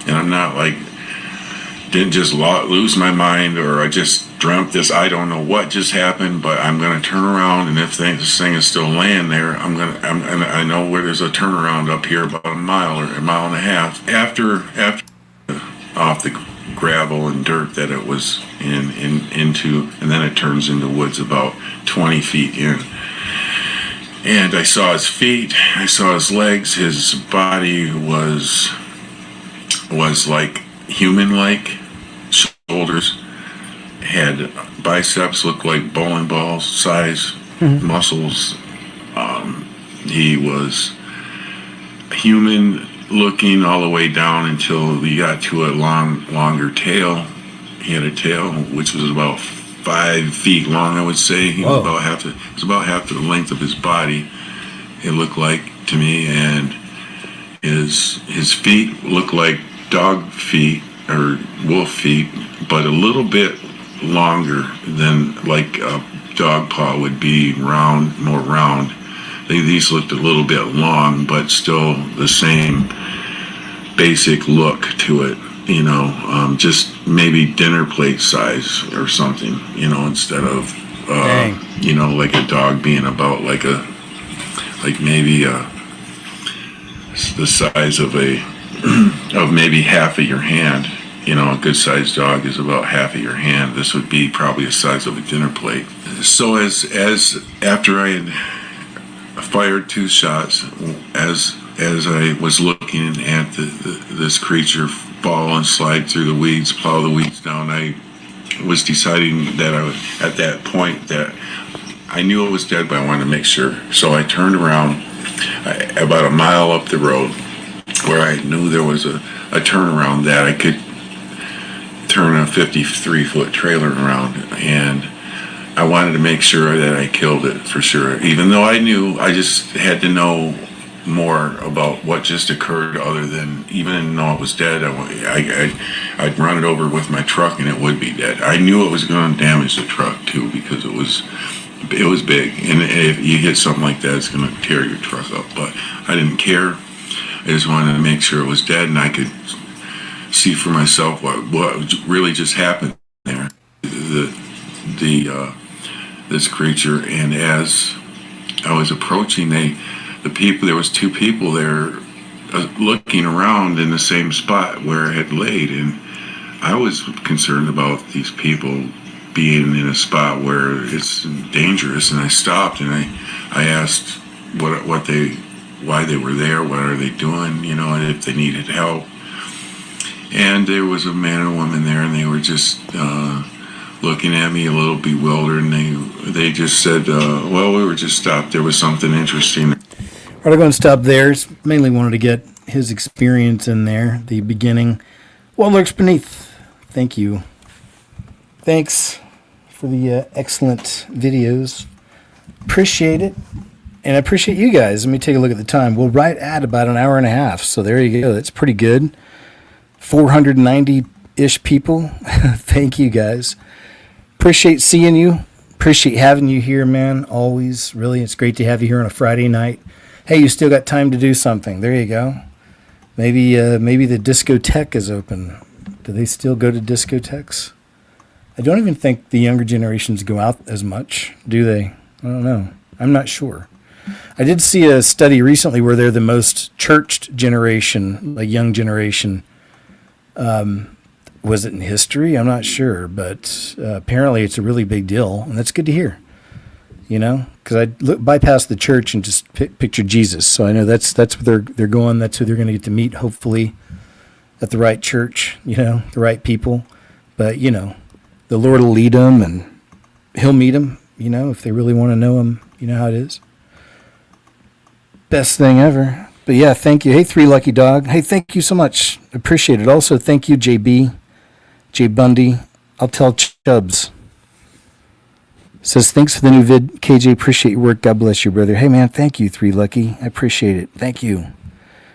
and I'm not didn't just lose my mind, or I just dreamt this. I don't know what just happened, but I'm gonna turn around, and if this thing is still laying there, I know where there's a turnaround up here, about a mile or a mile and a half after off the gravel and dirt that it was into, and then it turns into woods about 20 feet in. And I saw his feet, I saw his legs, his body was like human-like, shoulders, had biceps looked like bowling ball size, muscles. He was human looking all the way down until he got to a longer tail. He had a tail which was about 5 feet long, I would say. He was about half the length of his body, it looked like to me, and his feet looked like dog feet or wolf feet, but a little bit longer than like a dog paw would be, more round. These looked a little bit long, but still the same basic look to it. Just maybe dinner plate size or something. Instead of like a dog being about like maybe the size of of maybe half of your hand. A good sized dog is about half of your hand. This would be probably the size of a dinner plate. So as after I had fired 2 shots, as I was looking at this creature fall and slide through the weeds, plow the weeds down, I was deciding that at that point that I knew it was dead, but I wanted to make sure. So I turned around about a mile up the road where I knew there was a turnaround that I could turn a 53-foot trailer around, and I wanted to make sure that I killed it for sure. Even though I knew, I just had to know more about what just occurred, other than even though it was dead, I'd run it over with my truck and it would be dead. I knew it was going to damage the truck too, because it was big, and if you hit something like that, it's going to tear your truck up. But I didn't care. I just wanted to make sure it was dead, and I could see for myself what really just happened there. This creature, and as I was approaching, there was 2 people there looking around in the same spot where it had laid, and I was concerned about these people being in a spot where it's dangerous, and I stopped and I asked why they were there, what are they doing, and if they needed help. And there was a man and a woman there, and they were just looking at me a little bewildered, and they just said, well, we were just stopped. There was something interesting. All right, I'm going to stop there. Mainly wanted to get his experience in there, the beginning. What lurks beneath? Thank you. Thanks for the excellent videos. Appreciate it. And I appreciate you guys. Let me take a look at the time. We're right at about an hour and a half. So there you go. That's pretty good. 490-ish people. Thank you guys. Appreciate seeing you. Appreciate having you here, man. Always. Really, it's great to have you here on a Friday night. Hey, you still got time to do something. There you go. Maybe the discotheque is open. Do they still go to discotheques? I don't even think the younger generations go out as much, do they? I don't know. I'm not sure. I did see a study recently where they're the most churched generation, like young generation. Was it in history? I'm not sure, but apparently it's a really big deal, and that's good to hear. Because I bypassed the church and just pictured Jesus, so I know that's where they're going. That's who they're going to get to meet, hopefully, at the right church. The right people. But the Lord will lead them, and He'll meet them. If they really want to know Him, you know how it is. Best thing ever. But yeah, thank you. Hey, 3 Lucky Dog. Hey, thank you so much. Appreciate it. Also, thank you, JB, J Bundy. I'll tell Chubbs. Says, thanks for the new vid. KJ, appreciate your work. God bless you, brother. Hey, man, thank you, 3 Lucky. I appreciate it. Thank you.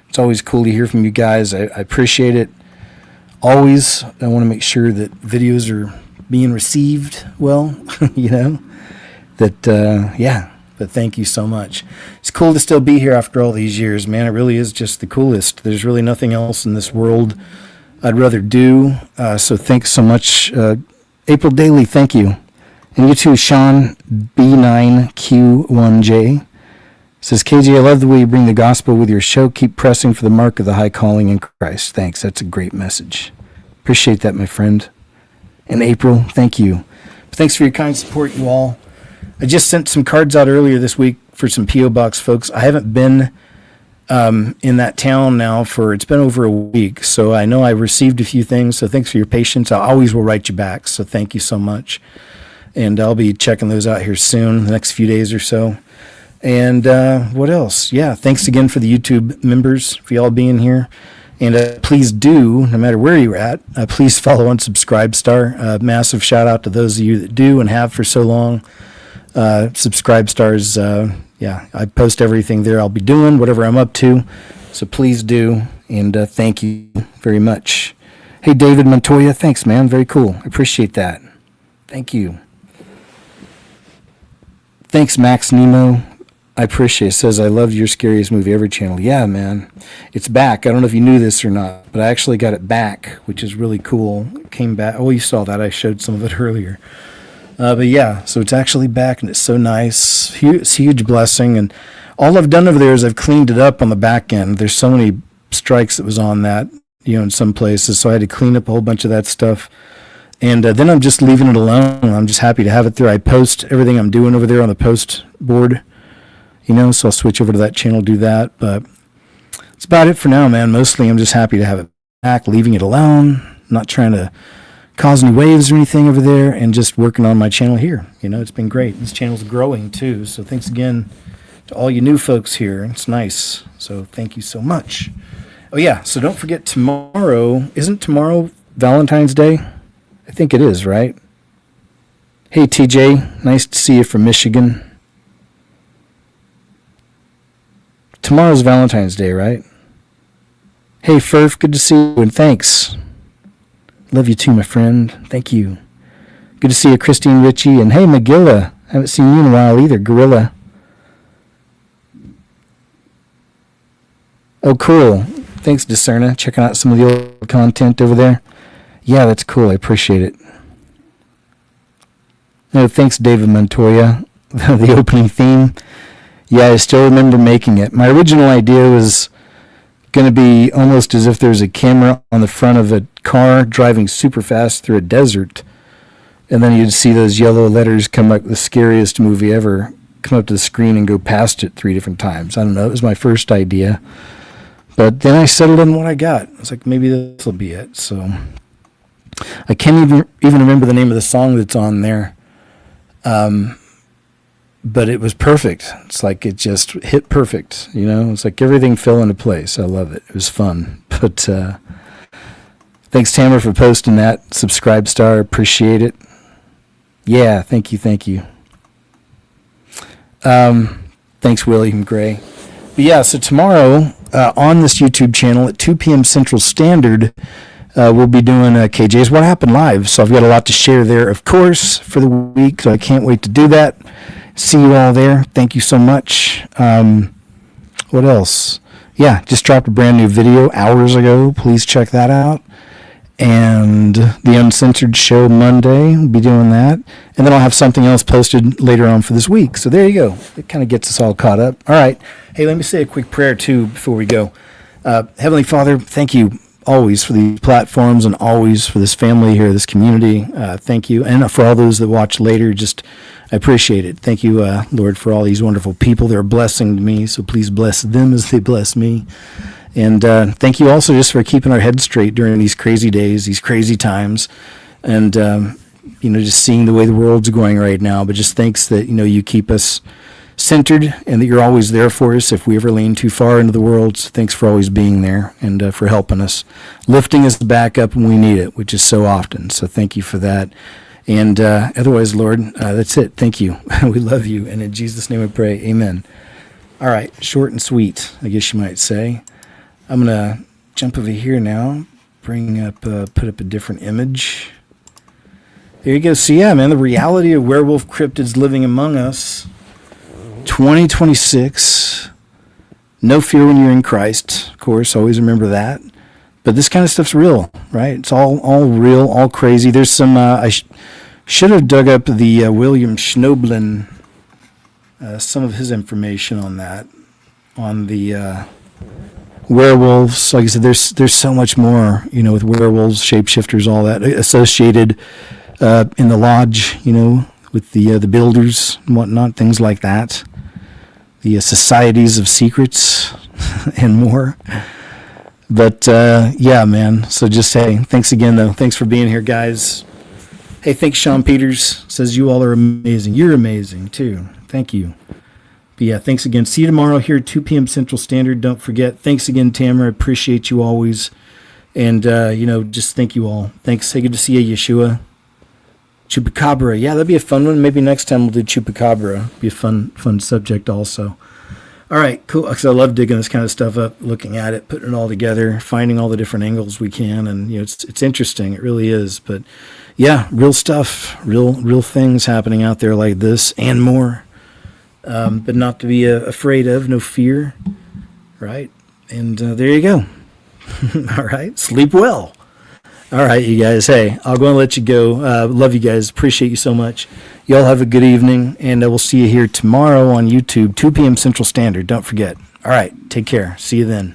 It's always cool to hear from you guys. I appreciate it. Always, I want to make sure that videos are being received well, But thank you so much. It's cool to still be here after all these years, man. It really is just the coolest. There's really nothing else in this world I'd rather do. So thanks so much. April Daly, thank you. And you too, Sean B9Q1J. Says, KJ, I love the way you bring the gospel with your show. Keep pressing for the mark of the high calling in Christ. Thanks. That's a great message. Appreciate that, my friend. And April, thank you. Thanks for your kind support, you all. I just sent some cards out earlier this week for some P.O. Box folks. I haven't been in that town now it's been over a week, so I know I received a few things, so thanks for your patience. I always will write you back, so thank you so much. And I'll be checking those out here soon, the next few days or so. And what else? Yeah, thanks again for the YouTube members, for y'all being here. And please do, no matter where you're at, please follow on Subscribestar. Massive shout out to those of you that do and have for so long. Subscribestars, I post everything there I'll be doing, whatever I'm up to. So please do, and thank you very much. Hey, David Montoya, thanks, man. Very cool. I appreciate that. Thank you. Thanks, Max Nemo. I appreciate it. It says, I loved your scariest movie ever channel. Yeah, man. It's back. I don't know if you knew this or not, but I actually got it back, which is really cool. It came back. Oh, you saw that. I showed some of it earlier. But yeah, so it's actually back, and it's so nice. It's a huge blessing. And all I've done over there is I've cleaned it up on the back end. There's so many strikes that was on that, in some places. So I had to clean up a whole bunch of that stuff. And then I'm just leaving it alone. I'm just happy to have it there. I post everything I'm doing over there on the post board, so I'll switch over to that channel, do that. But that's about it for now, man. Mostly I'm just happy to have it back, leaving it alone, not trying to cause any waves or anything over there, and just working on my channel here. It's been great. This channel's growing too. So thanks again to all you new folks here. It's nice. So thank you so much. Oh yeah, so don't forget tomorrow. Isn't tomorrow Valentine's Day? I think it is, right? Hey TJ, nice to see you from Michigan. Tomorrow's Valentine's Day, right? Hey Furf, good to see you, and thanks. Love you too, my friend. Thank you. Good to see you, Christine Ritchie, and hey Magilla. Haven't seen you in a while either, Gorilla. Oh, cool. Thanks, Discerna. Checking out some of the old content over there. Yeah, that's cool. I appreciate it. No, thanks, David Montoya. The opening theme. Yeah, I still remember making it. My original idea was going to be almost as if there's a camera on the front of a car driving super fast through a desert. And then you'd see those yellow letters come up, the scariest movie ever, come up to the screen and go past it 3 different times. I don't know. It was my first idea. But then I settled on what I got. I was like, maybe this will be it. So I can't even remember the name of the song that's on there. But it was perfect. It's like it just hit perfect, It's like everything fell into place. I love it. It was fun. But thanks, Tamara, for posting that. Subscribe star. Appreciate it. Yeah, thank you. Thanks, William Gray. But yeah, so tomorrow on this YouTube channel at 2 p.m. Central Standard, we'll be doing KJ's What Happened Live. So I've got a lot to share there, of course, for the week. So I can't wait to do that. See you all there. Thank you so much. What else? Yeah, just dropped a brand new video hours ago. Please check that out. And the Uncensored Show Monday, we'll be doing that. And then I'll have something else posted later on for this week. So there you go. It kind of gets us all caught up. All right. Hey, let me say a quick prayer, too, before we go. Heavenly Father, thank you always for these platforms and always for this family here, this community. Thank you. And for all those that watch later, I appreciate it. Thank you, Lord, for all these wonderful people. They're a blessing to me, so please bless them as they bless me. And thank you also just for keeping our heads straight during these crazy days, these crazy times, and just seeing the way the world's going right now. But just thanks that you keep us centered and that you're always there for us if we ever lean too far into the world. So thanks for always being there and for helping us, lifting us back up when we need it, which is so often. So thank you for that. And otherwise, Lord, that's it. Thank you. We love you. And in Jesus' name we pray. Amen. All right. Short and sweet, I guess you might say. I'm going to jump over here now, put up a different image. There you go. So yeah, man, the reality of werewolf cryptids living among us. 2026. No fear when you're in Christ. Of course, always remember that. But this kind of stuff's real, right? It's all real, all crazy. There's some, I should have dug up the William Schnoblin, some of his information on that, on the werewolves. Like I said, there's so much more, with werewolves, shapeshifters, all that associated in the lodge, with the builders and whatnot, things like that. The societies of secrets and more. But yeah, man. So just hey, thanks again though. Thanks for being here, guys. Hey, thanks, Sean Peters. Says you all are amazing. You're amazing too. Thank you. But yeah, thanks again. See you tomorrow here at 2 p.m. Central Standard. Don't forget. Thanks again, Tamara. Appreciate you always. And just thank you all. Thanks. Hey, good to see you, Yeshua. Chupacabra. Yeah, that'd be a fun one. Maybe next time we'll do Chupacabra. Be a fun subject also. All right, cool. Because I love digging this kind of stuff up, looking at it, putting it all together, finding all the different angles we can, and it's interesting. It really is. But yeah, real stuff, real things happening out there like this and more. but not to be afraid of, no fear, right? And there you go. All right, sleep well. All right, you guys. Hey, I'll go and let you go. Love you guys. Appreciate you so much. Y'all have a good evening, and we'll see you here tomorrow on YouTube, 2 p.m. Central Standard. Don't forget. All right, take care. See you then.